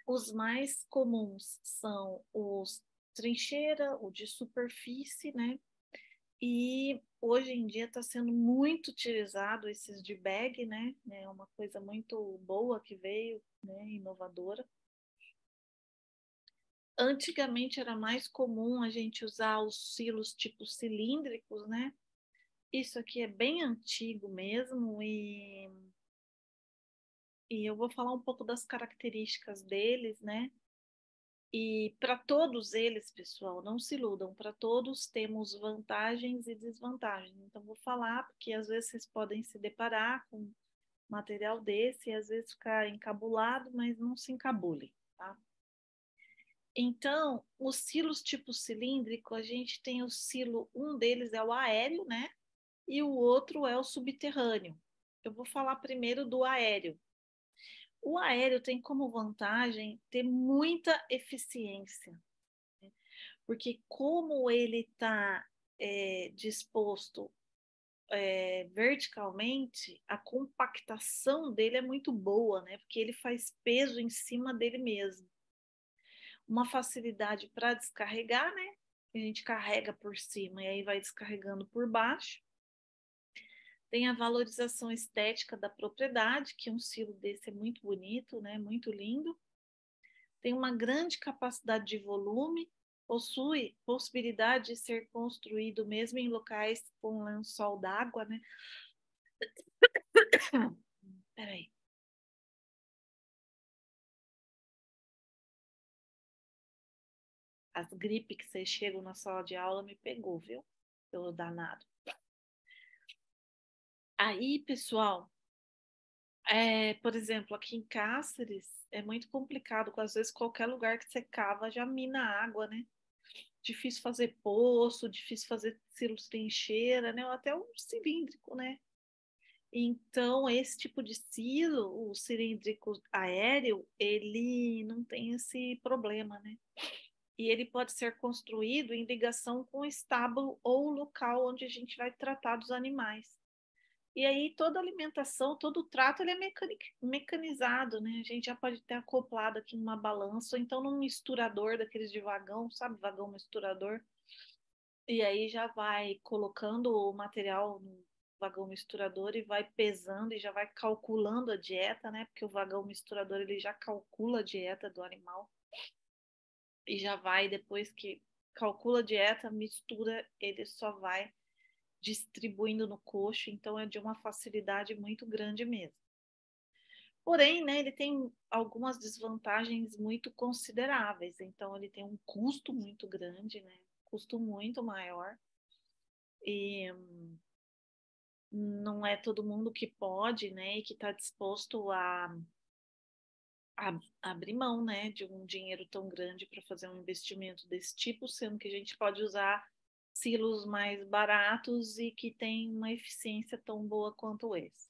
Os mais comuns são os trincheira, o de superfície, né? E hoje em dia está sendo muito utilizado esses de bag, né? É uma coisa muito boa que veio, né? Inovadora. Antigamente era mais comum a gente usar os silos tipo cilíndricos, né? Isso aqui é bem antigo mesmo e eu vou falar um pouco das características deles, né? E para todos eles, pessoal, não se iludam, para todos temos vantagens e desvantagens. Então, vou falar, porque às vezes vocês podem se deparar com material desse e às vezes ficar encabulado, mas não se encabule, tá? Então, os silos tipo cilíndrico, a gente tem o silo, um deles é o aéreo, né? E o outro é o subterrâneo. Eu vou falar primeiro do aéreo. O aéreo tem como vantagem ter muita eficiência, né? Porque como ele está disposto verticalmente, a compactação dele é muito boa, né? Porque ele faz peso em cima dele mesmo. Uma facilidade para descarregar, né? A gente carrega por cima e aí vai descarregando por baixo. Tem a valorização estética da propriedade, que um silo desse é muito bonito, né? Muito lindo. Tem uma grande capacidade de volume, possui possibilidade de ser construído mesmo em locais com lençol d'água, né? Peraí. As gripes que vocês chegam na sala de aula me pegou, viu? Pelo danado. Aí, pessoal, por exemplo, aqui em Cáceres é muito complicado, porque às vezes qualquer lugar que você cava já mina água, né? Difícil fazer poço, difícil fazer silos trincheira, né? Ou até um cilíndrico, né? Então, esse tipo de silo, o cilíndrico aéreo, ele não tem esse problema, né? E ele pode ser construído em ligação com o estábulo ou o local onde a gente vai tratar dos animais. E aí toda a alimentação, todo o trato, ele é mecanizado, né? A gente já pode ter acoplado aqui numa balança, ou então num misturador daqueles de vagão, sabe? Vagão misturador. E aí já vai colocando o material no vagão misturador e vai pesando e já vai calculando a dieta, né? Porque o vagão misturador, ele já calcula a dieta do animal. E já vai, depois que calcula a dieta, mistura, ele só vai distribuindo no coxo, então é de uma facilidade muito grande mesmo. Porém, né, ele tem algumas desvantagens muito consideráveis, então ele tem um custo muito grande, né, custo muito maior, e não é todo mundo que pode, né, e que está disposto a abrir mão, né, de um dinheiro tão grande para fazer um investimento desse tipo, sendo que a gente pode usar silos mais baratos e que tem uma eficiência tão boa quanto esse.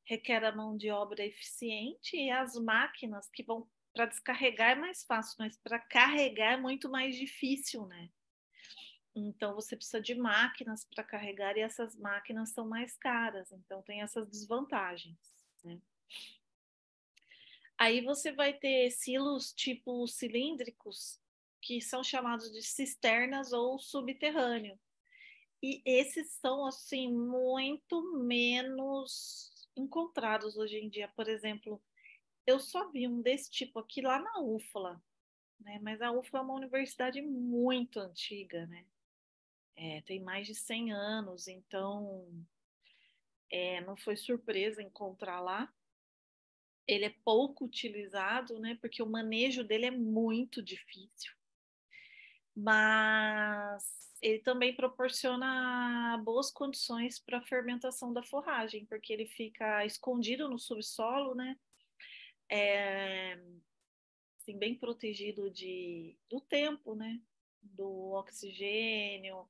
Requer a mão de obra eficiente e as máquinas que vão para descarregar é mais fácil, mas para carregar é muito mais difícil, né? Então você precisa de máquinas para carregar e essas máquinas são mais caras, então tem essas desvantagens, né? Aí você vai ter silos tipo cilíndricos, que são chamados de cisternas ou subterrâneo. E esses são, assim, muito menos encontrados hoje em dia. Por exemplo, eu só vi um desse tipo aqui lá na UFLA, né? Mas a UFLA é uma universidade muito antiga, né? Tem mais de 100 anos, então não foi surpresa encontrar lá. Ele é pouco utilizado, né? Porque o manejo dele é muito difícil. Mas ele também proporciona boas condições para a fermentação da forragem, porque ele fica escondido no subsolo, né? Assim, bem protegido do tempo, né? Do oxigênio,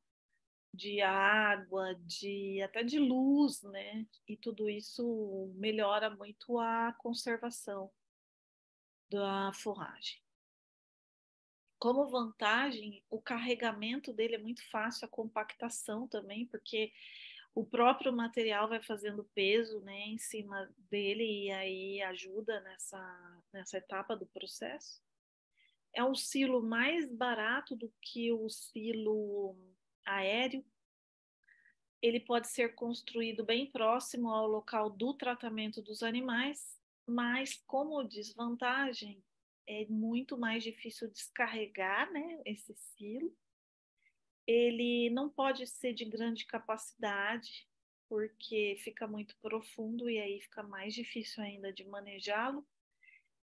de água, até de luz, né? E tudo isso melhora muito a conservação da forragem. Como vantagem, o carregamento dele é muito fácil, a compactação também, porque o próprio material vai fazendo peso, né, em cima dele e aí ajuda nessa etapa do processo. É um silo mais barato do que o silo aéreo. Ele pode ser construído bem próximo ao local do tratamento dos animais, mas como desvantagem, é muito mais difícil descarregar, né, esse silo. Ele não pode ser de grande capacidade, porque fica muito profundo e aí fica mais difícil ainda de manejá-lo.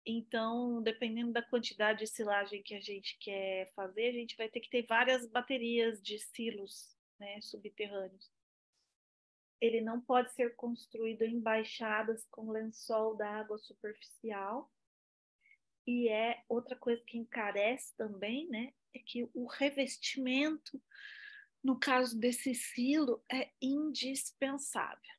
Então, dependendo da quantidade de silagem que a gente quer fazer, a gente vai ter que ter várias baterias de silos, né, subterrâneos. Ele não pode ser construído em baixadas com lençol d'água superficial. E é outra coisa que encarece também, né, é que o revestimento, no caso desse silo, é indispensável.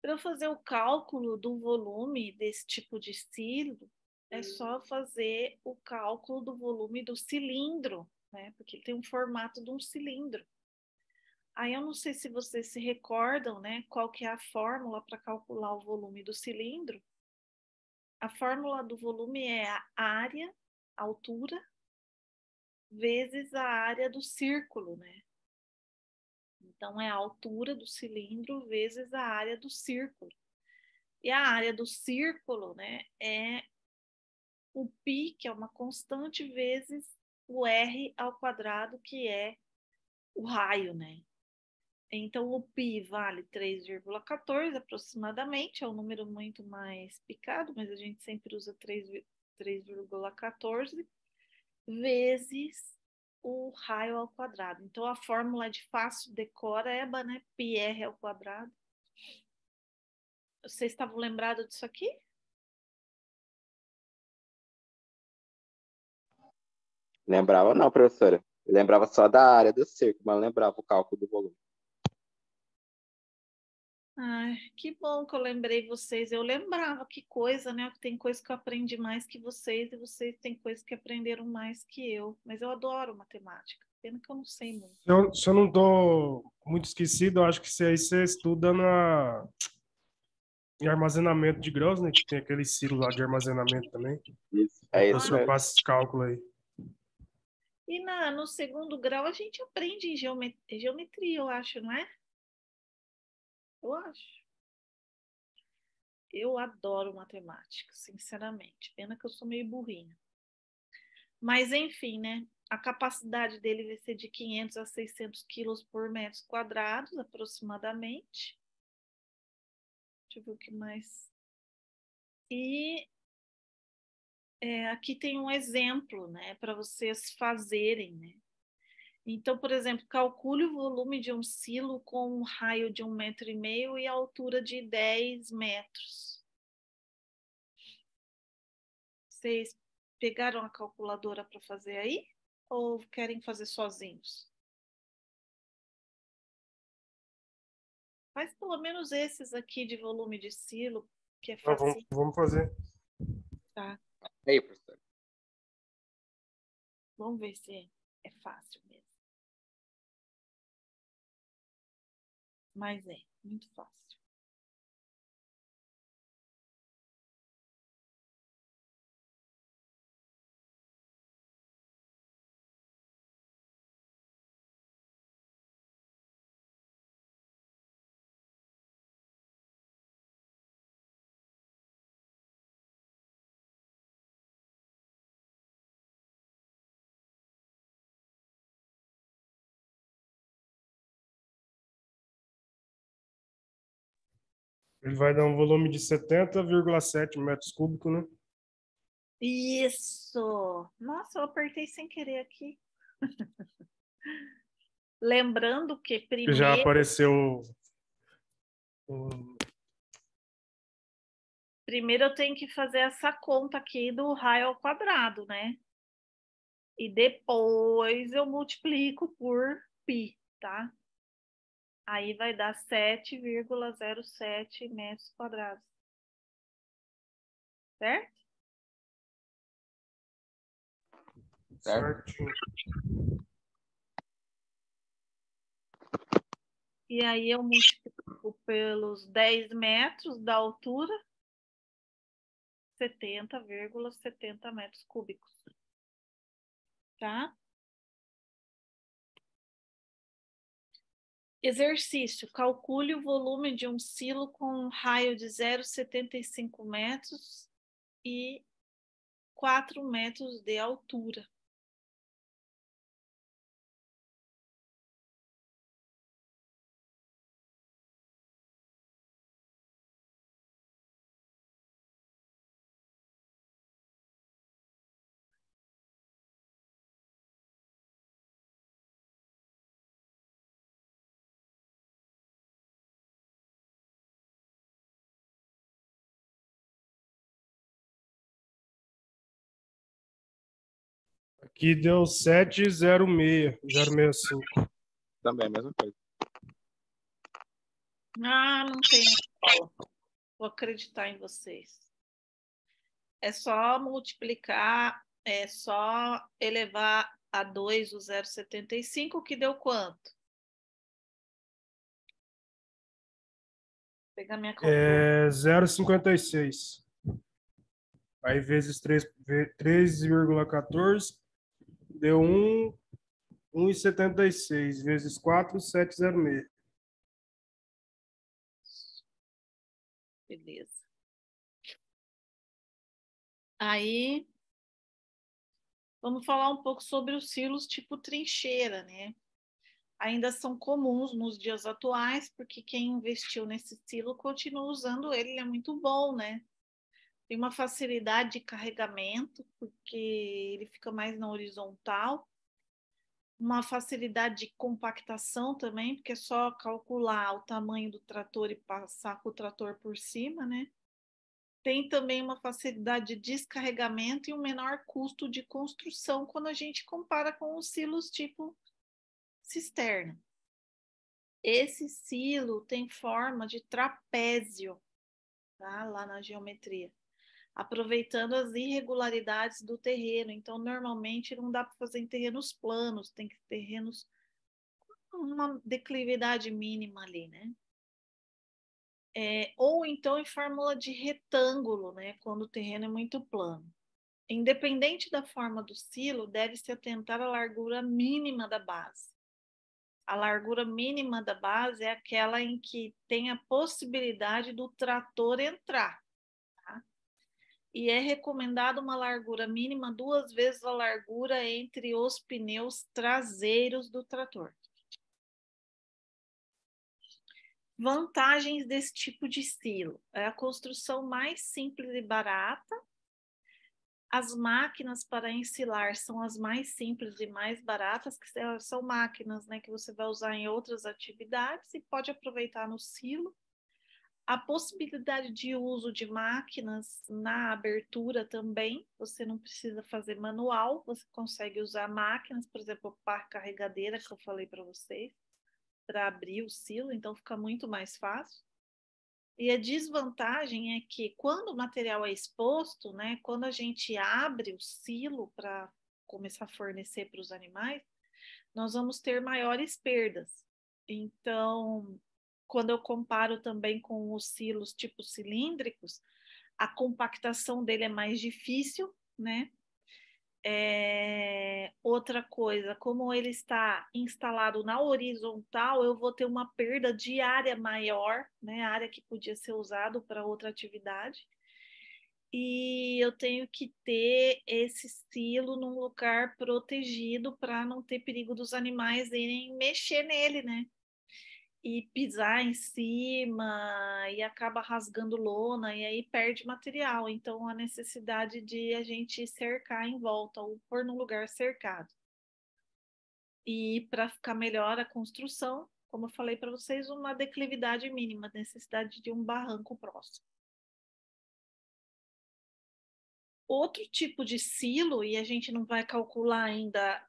Para fazer o cálculo do volume desse tipo de silo, é só fazer o cálculo do volume do cilindro, né? Porque ele tem um formato de um cilindro. Aí eu não sei se vocês se recordam, né? Qual que é a fórmula para calcular o volume do cilindro. A fórmula do volume é a área, a altura, vezes a área do círculo, né? Então, é a altura do cilindro vezes a área do círculo. E a área do círculo, né, é o π, que é uma constante, vezes o r ao quadrado, que é o raio, né? Então, o π vale 3,14 aproximadamente, é um número muito mais picado, mas a gente sempre usa 3,14 vezes o raio ao quadrado. Então, a fórmula de fácil decoreba, né? πr ao quadrado. Vocês estavam lembrados disso aqui? Lembrava não, professora. Eu lembrava só da área do círculo, mas não lembrava o cálculo do volume. Ai, que bom que eu lembrei vocês. Eu lembrava, que coisa, né? Tem coisa que eu aprendi mais que vocês e vocês têm coisas que aprenderam mais que eu. Mas eu adoro matemática. Pena que eu não sei muito. Se eu não estou muito esquecido, eu acho que isso aí você estuda em armazenamento de grãos, né? Que tem aquele silo lá de armazenamento também. Isso, O é isso professor mesmo. passa esse cálculo aí. E no segundo grau a gente aprende em geometria, eu acho, não é? Eu acho. Eu adoro matemática, sinceramente. Pena que eu sou meio burrinha. Mas, enfim, né? A capacidade dele vai ser de 500 a 600 quilos por metro quadrados, aproximadamente. Deixa eu ver o que mais. E aqui tem um exemplo, né? Para vocês fazerem, né? Então, por exemplo, calcule o volume de um silo com um raio de 1,5 metro e altura de 10 metros. Vocês pegaram a calculadora para fazer aí? Ou querem fazer sozinhos? Faz pelo menos esses aqui de volume de silo, que é Então, fácil. vamos fazer. Tá? Aí, professora. Vamos ver se é fácil mesmo. Mas é muito fácil. Ele vai dar um volume de 70,7 metros cúbicos, né? Isso! Nossa, eu apertei sem querer aqui. Lembrando que Já primeiro apareceu eu tenho que fazer essa conta aqui do raio ao quadrado, né? E depois eu multiplico por π, tá? Aí vai dar 7,07 metros quadrados. Certo? certinho. E aí eu multiplico pelos 10 metros da altura 70,70 metros cúbicos. Tá? Exercício. Calcule o volume de um silo com um raio de 0,75 metros e 4 metros de altura. Aqui deu 7,06, 0,65. Também, a mesma coisa. Ah, não tem escola. Vou acreditar em vocês. É só multiplicar, é só elevar a 2 o 0,75, que deu quanto? Vou pegar minha calculadora. 0,56. Aí vezes 3,14 deu 1,76. Vezes 4, 7,06. Beleza. Aí, vamos falar um pouco sobre os silos tipo trincheira, né? Ainda são comuns nos dias atuais, porque quem investiu nesse silo continua usando ele, ele é muito bom, né? Tem uma facilidade de carregamento, porque ele fica mais na horizontal. Uma facilidade de compactação também, porque é só calcular o tamanho do trator e passar com o trator por cima, né? Tem também uma facilidade de descarregamento e um menor custo de construção quando a gente compara com os silos tipo cisterna. Esse silo tem forma de trapézio, tá? Lá na geometria, aproveitando as irregularidades do terreno. Então, normalmente não dá para fazer em terrenos planos, tem que ter terrenos com uma declividade mínima ali, né? Ou então em fórmula de retângulo, né? Quando o terreno é muito plano. Independente da forma do silo, deve-se atentar à largura mínima da base. A largura mínima da base é aquela em que tem a possibilidade do trator entrar. Tá? E é recomendado uma largura mínima 2 vezes a largura entre os pneus traseiros do trator. Vantagens desse tipo de silo: é a construção mais simples e barata. As máquinas para ensilar são as mais simples e mais baratas, que são máquinas, né, que você vai usar em outras atividades e pode aproveitar no silo. A possibilidade de uso de máquinas na abertura também, você não precisa fazer manual, você consegue usar máquinas, por exemplo, a pá carregadeira que eu falei para vocês, para abrir o silo, então fica muito mais fácil. E a desvantagem é que quando o material é exposto, né, quando a gente abre o silo para começar a fornecer para os animais, nós vamos ter maiores perdas. Então, quando eu comparo também com os silos tipo cilíndricos, a compactação dele é mais difícil, né? Outra coisa, como ele está instalado na horizontal, eu vou ter uma perda de área maior, né? Área que podia ser usado para outra atividade. E eu tenho que ter esse silo num lugar protegido para não ter perigo dos animais irem mexer nele, né? E pisar em cima e acaba rasgando lona e aí perde material. Então, a necessidade de a gente cercar em volta ou pôr num lugar cercado. E para ficar melhor a construção, como eu falei para vocês, uma declividade mínima, necessidade de um barranco próximo. Outro tipo de silo, e a gente não vai calcular ainda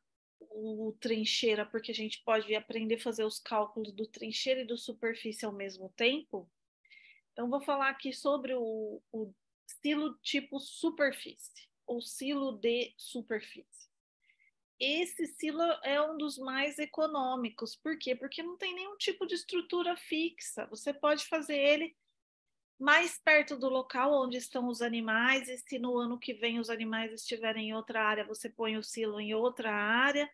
o trincheira, porque a gente pode aprender a fazer os cálculos do trincheira e do superfície ao mesmo tempo. Então, vou falar aqui sobre o silo tipo superfície, ou silo de superfície. Esse silo é um dos mais econômicos. Por quê? Porque não tem nenhum tipo de estrutura fixa. Você pode fazer ele mais perto do local onde estão os animais, e se no ano que vem os animais estiverem em outra área, você põe o silo em outra área,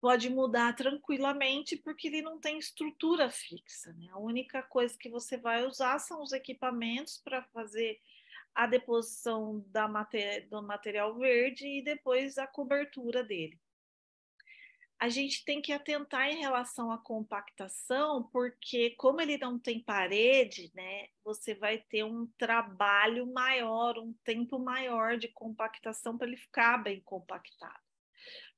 pode mudar tranquilamente, porque ele não tem estrutura fixa, né? A única coisa que você vai usar são os equipamentos para fazer a deposição do material verde e depois a cobertura dele. A gente tem que atentar em relação à compactação, porque como ele não tem parede, né, você vai ter um trabalho maior, um tempo maior de compactação para ele ficar bem compactado,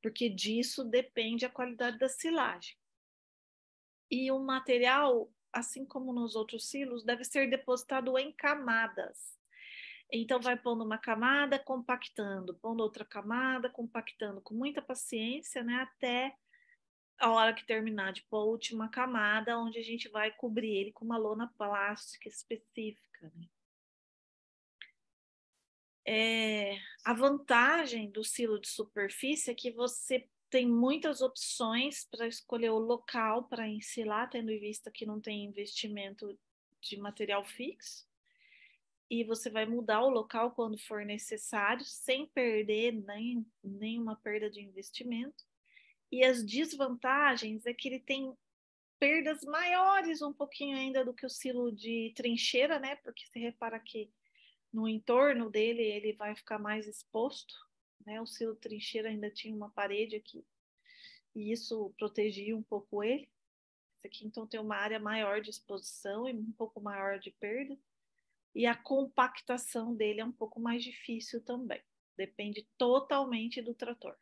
porque disso depende a qualidade da silagem. E o material, assim como nos outros silos, deve ser depositado em camadas. Então, vai pondo uma camada, compactando, pondo outra camada, compactando, com muita paciência, né? Até a hora que terminar de pôr a última camada, onde a gente vai cobrir ele com uma lona plástica específica, né? A vantagem do silo de superfície é que você tem muitas opções para escolher o local para ensilar, tendo em vista que não tem investimento de material fixo. E você vai mudar o local quando for necessário, sem perder nenhuma perda de investimento. E as desvantagens é que ele tem perdas maiores um pouquinho ainda do que o silo de trincheira, né? Porque você repara que no entorno dele ele vai ficar mais exposto, né? O silo de trincheira ainda tinha uma parede aqui, e isso protegia um pouco ele. Esse aqui então tem uma área maior de exposição e um pouco maior de perda. E a compactação dele é um pouco mais difícil também. Depende totalmente do trator.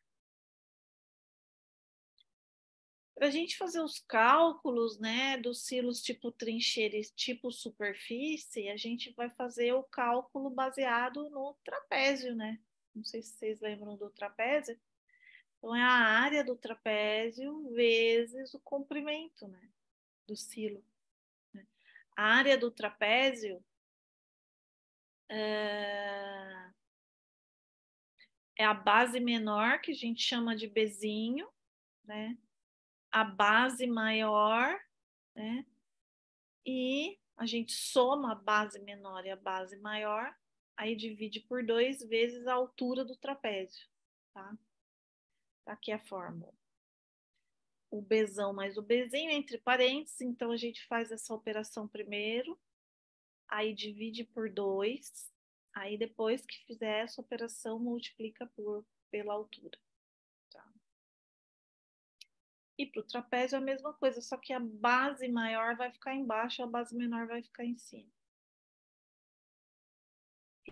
Para a gente fazer os cálculos, né, dos silos tipo trincheira e tipo superfície, a gente vai fazer o cálculo baseado no trapézio, né? Não sei se vocês lembram do trapézio. Então, é a área do trapézio vezes o comprimento, né, do silo. A área do trapézio é a base menor, que a gente chama de bezinho, né? A base maior, né? E a gente soma a base menor e a base maior, aí divide por 2 vezes a altura do trapézio, tá? Aqui é a fórmula. O bezão mais o bezinho, entre parênteses, então a gente faz essa operação primeiro, aí divide por 2, aí depois que fizer essa operação, multiplica pela altura. Tá? E para o trapézio é a mesma coisa, só que a base maior vai ficar embaixo, a base menor vai ficar em cima.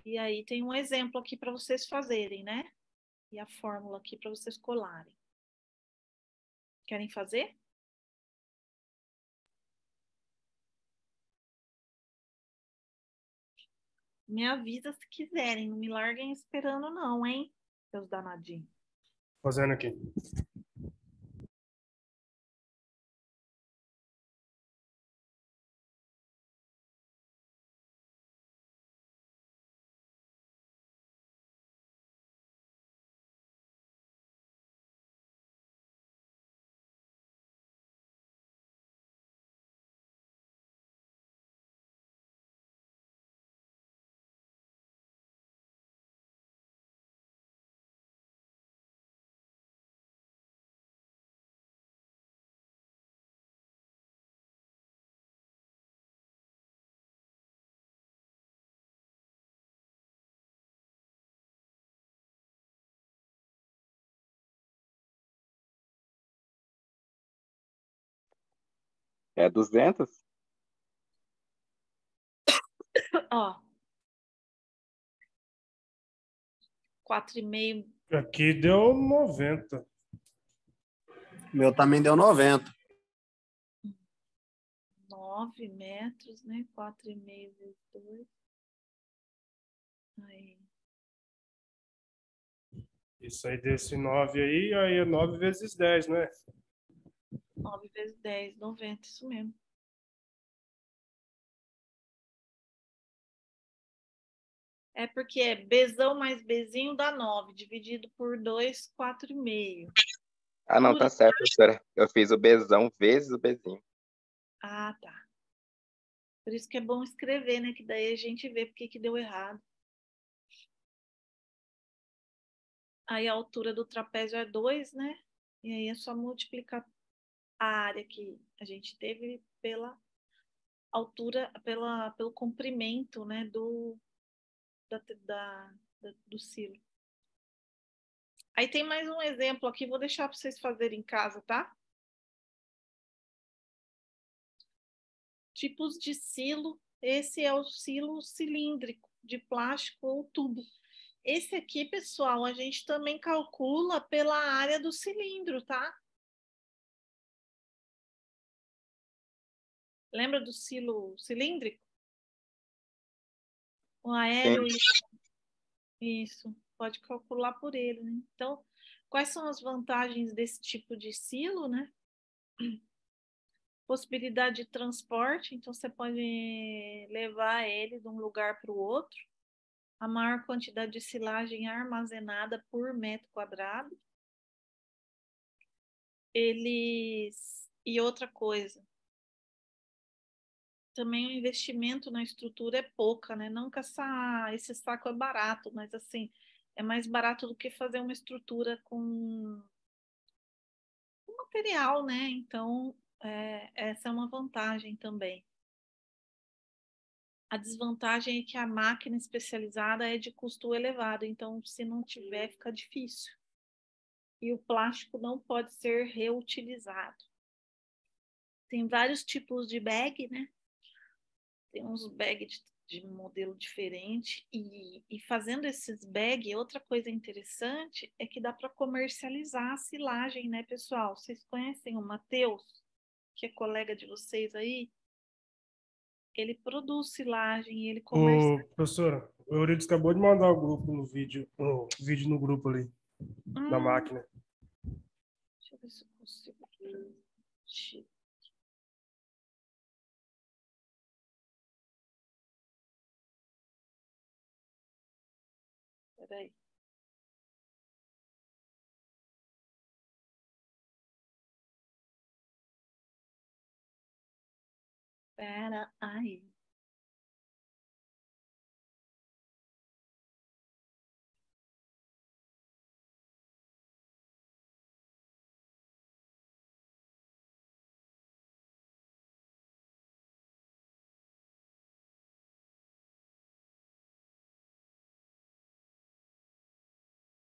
E aí tem um exemplo aqui para vocês fazerem, né? E a fórmula aqui para vocês colarem. Querem fazer? Me avisa se quiserem, não me larguem esperando não, hein? Seus danadinhos. Fazendo aqui. É 200? Ó. 4,5. Aqui deu 90. Meu também deu 90. 9 metros, né? 4,5 vezes 2. Aí. Isso aí desse 9 aí é 9 vezes 10, não é? 9 vezes 10, 90, isso mesmo. É porque é bezão mais bezinho dá 9, dividido por 2, 4,5. Ah, não, tá certo, professora. Eu fiz o bezão vezes o bezinho. Ah, tá. Por isso que é bom escrever, né? Que daí a gente vê porque que deu errado. Aí a altura do trapézio é 2, né? E aí é só multiplicar a área que a gente teve pela altura, pelo comprimento, né? Do silo. Aí tem mais um exemplo aqui, vou deixar para vocês fazerem em casa, tá? Tipos de silo. Esse é o silo cilíndrico, de plástico ou tubo. Esse aqui, pessoal, a gente também calcula pela área do cilindro, tá? Lembra do silo cilíndrico? O aéreo, isso. Pode calcular por ele, né? Então, quais são as vantagens desse tipo de silo, né? Possibilidade de transporte, então você pode levar ele de um lugar para o outro. A maior quantidade de silagem armazenada por metro quadrado. E outra coisa, também o investimento na estrutura é pouca, né? Não que esse saco é barato, mas assim, é mais barato do que fazer uma estrutura com material, né? Então, essa é uma vantagem também. A desvantagem é que a máquina especializada é de custo elevado, então, se não tiver, fica difícil. E o plástico não pode ser reutilizado. Tem vários tipos de bag, né? Tem uns bags de modelo diferente. E fazendo esses bags, outra coisa interessante é que dá para comercializar a silagem, né, pessoal? Vocês conhecem o Matheus, que é colega de vocês aí? Ele produz silagem e ele comercializa. Ô, professora, o Euridice acabou de mandar o vídeo no grupo ali, da máquina. Deixa eu ver se eu consigo. Peraí. Pera aí.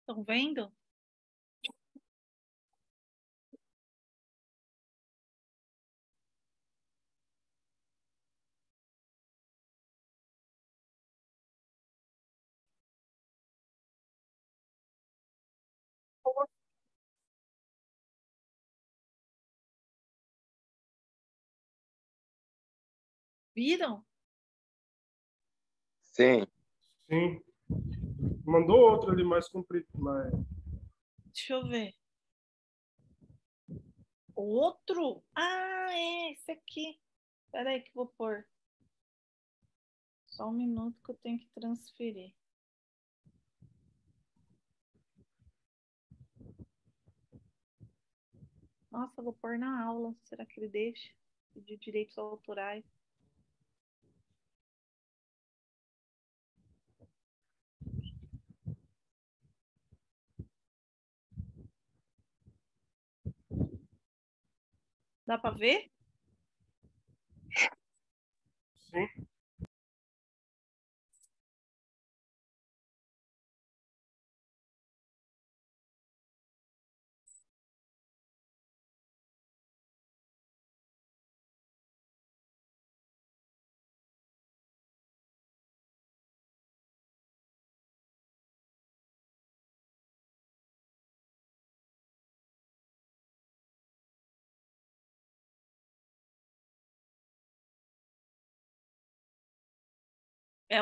Estão vendo? Viram? Sim. Sim. Mandou outro ali mais comprido, mas... Deixa eu ver. Outro? Ah, é esse aqui. Peraí que eu vou pôr. Só um minuto que eu tenho que transferir. Nossa, eu vou pôr na aula. Será que ele deixa? De direitos autorais. Dá para ver? Sim.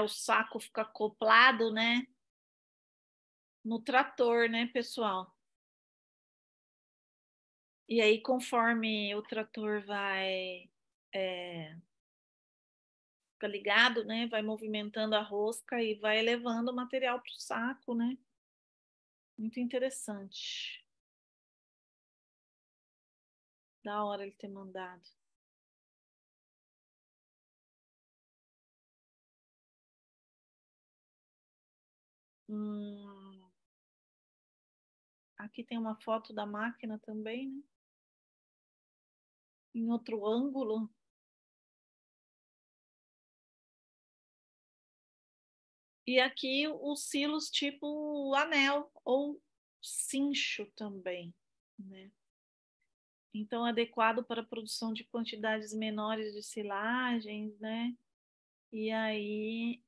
O saco fica acoplado, né? No trator, né, pessoal? E aí, conforme o trator fica ligado, né? Vai movimentando a rosca e vai levando o material para o saco, né? Muito interessante. Da hora ele ter mandado. Aqui tem uma foto da máquina também, né? Em outro ângulo. E aqui os silos tipo anel ou cincho também, né? Então, adequado para a produção de quantidades menores de silagens, né? E aí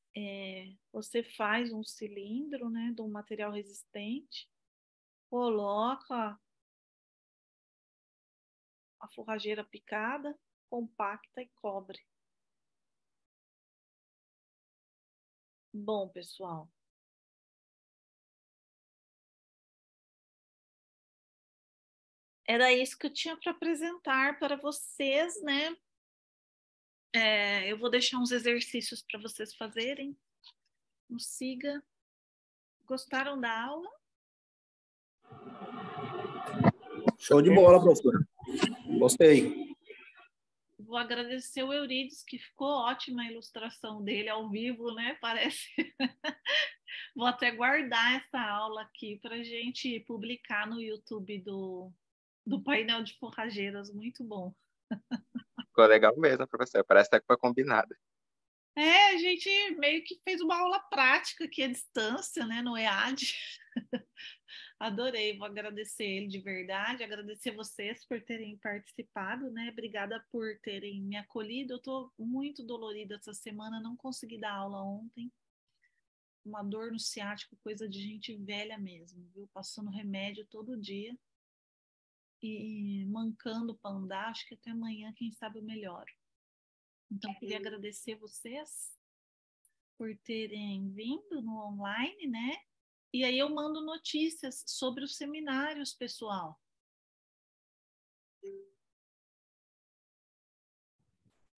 você faz um cilindro, né, de um material resistente, coloca a forrageira picada, compacta e cobre. Bom, pessoal, era isso que eu tinha para apresentar para vocês, né? Eu vou deixar uns exercícios para vocês fazerem. Nos siga. Gostaram da aula? Show de bola, professora. Gostei. Vou agradecer o Eurídice, que ficou ótima a ilustração dele ao vivo, né? Parece. Vou até guardar essa aula aqui para a gente publicar no YouTube do painel de forrageiras. Muito bom. Ficou legal mesmo, professor. Parece até que foi combinado. A gente meio que fez uma aula prática aqui à distância, né? No EAD. Adorei, vou agradecer ele de verdade, agradecer vocês por terem participado, né? Obrigada por terem me acolhido. Eu estou muito dolorida essa semana, não consegui dar aula ontem. Uma dor no ciático, coisa de gente velha mesmo, viu? Passando remédio todo dia e mancando para andar. Acho que até amanhã, quem sabe, eu melhoro. Então, queria agradecer vocês por terem vindo no online, né? E aí eu mando notícias sobre os seminários, pessoal.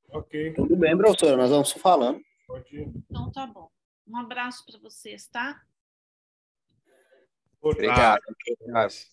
Ok. Tudo bem, professora, nós vamos falando. Pode ir. Então tá bom. Um abraço para vocês, tá? Boa Obrigado. tarde.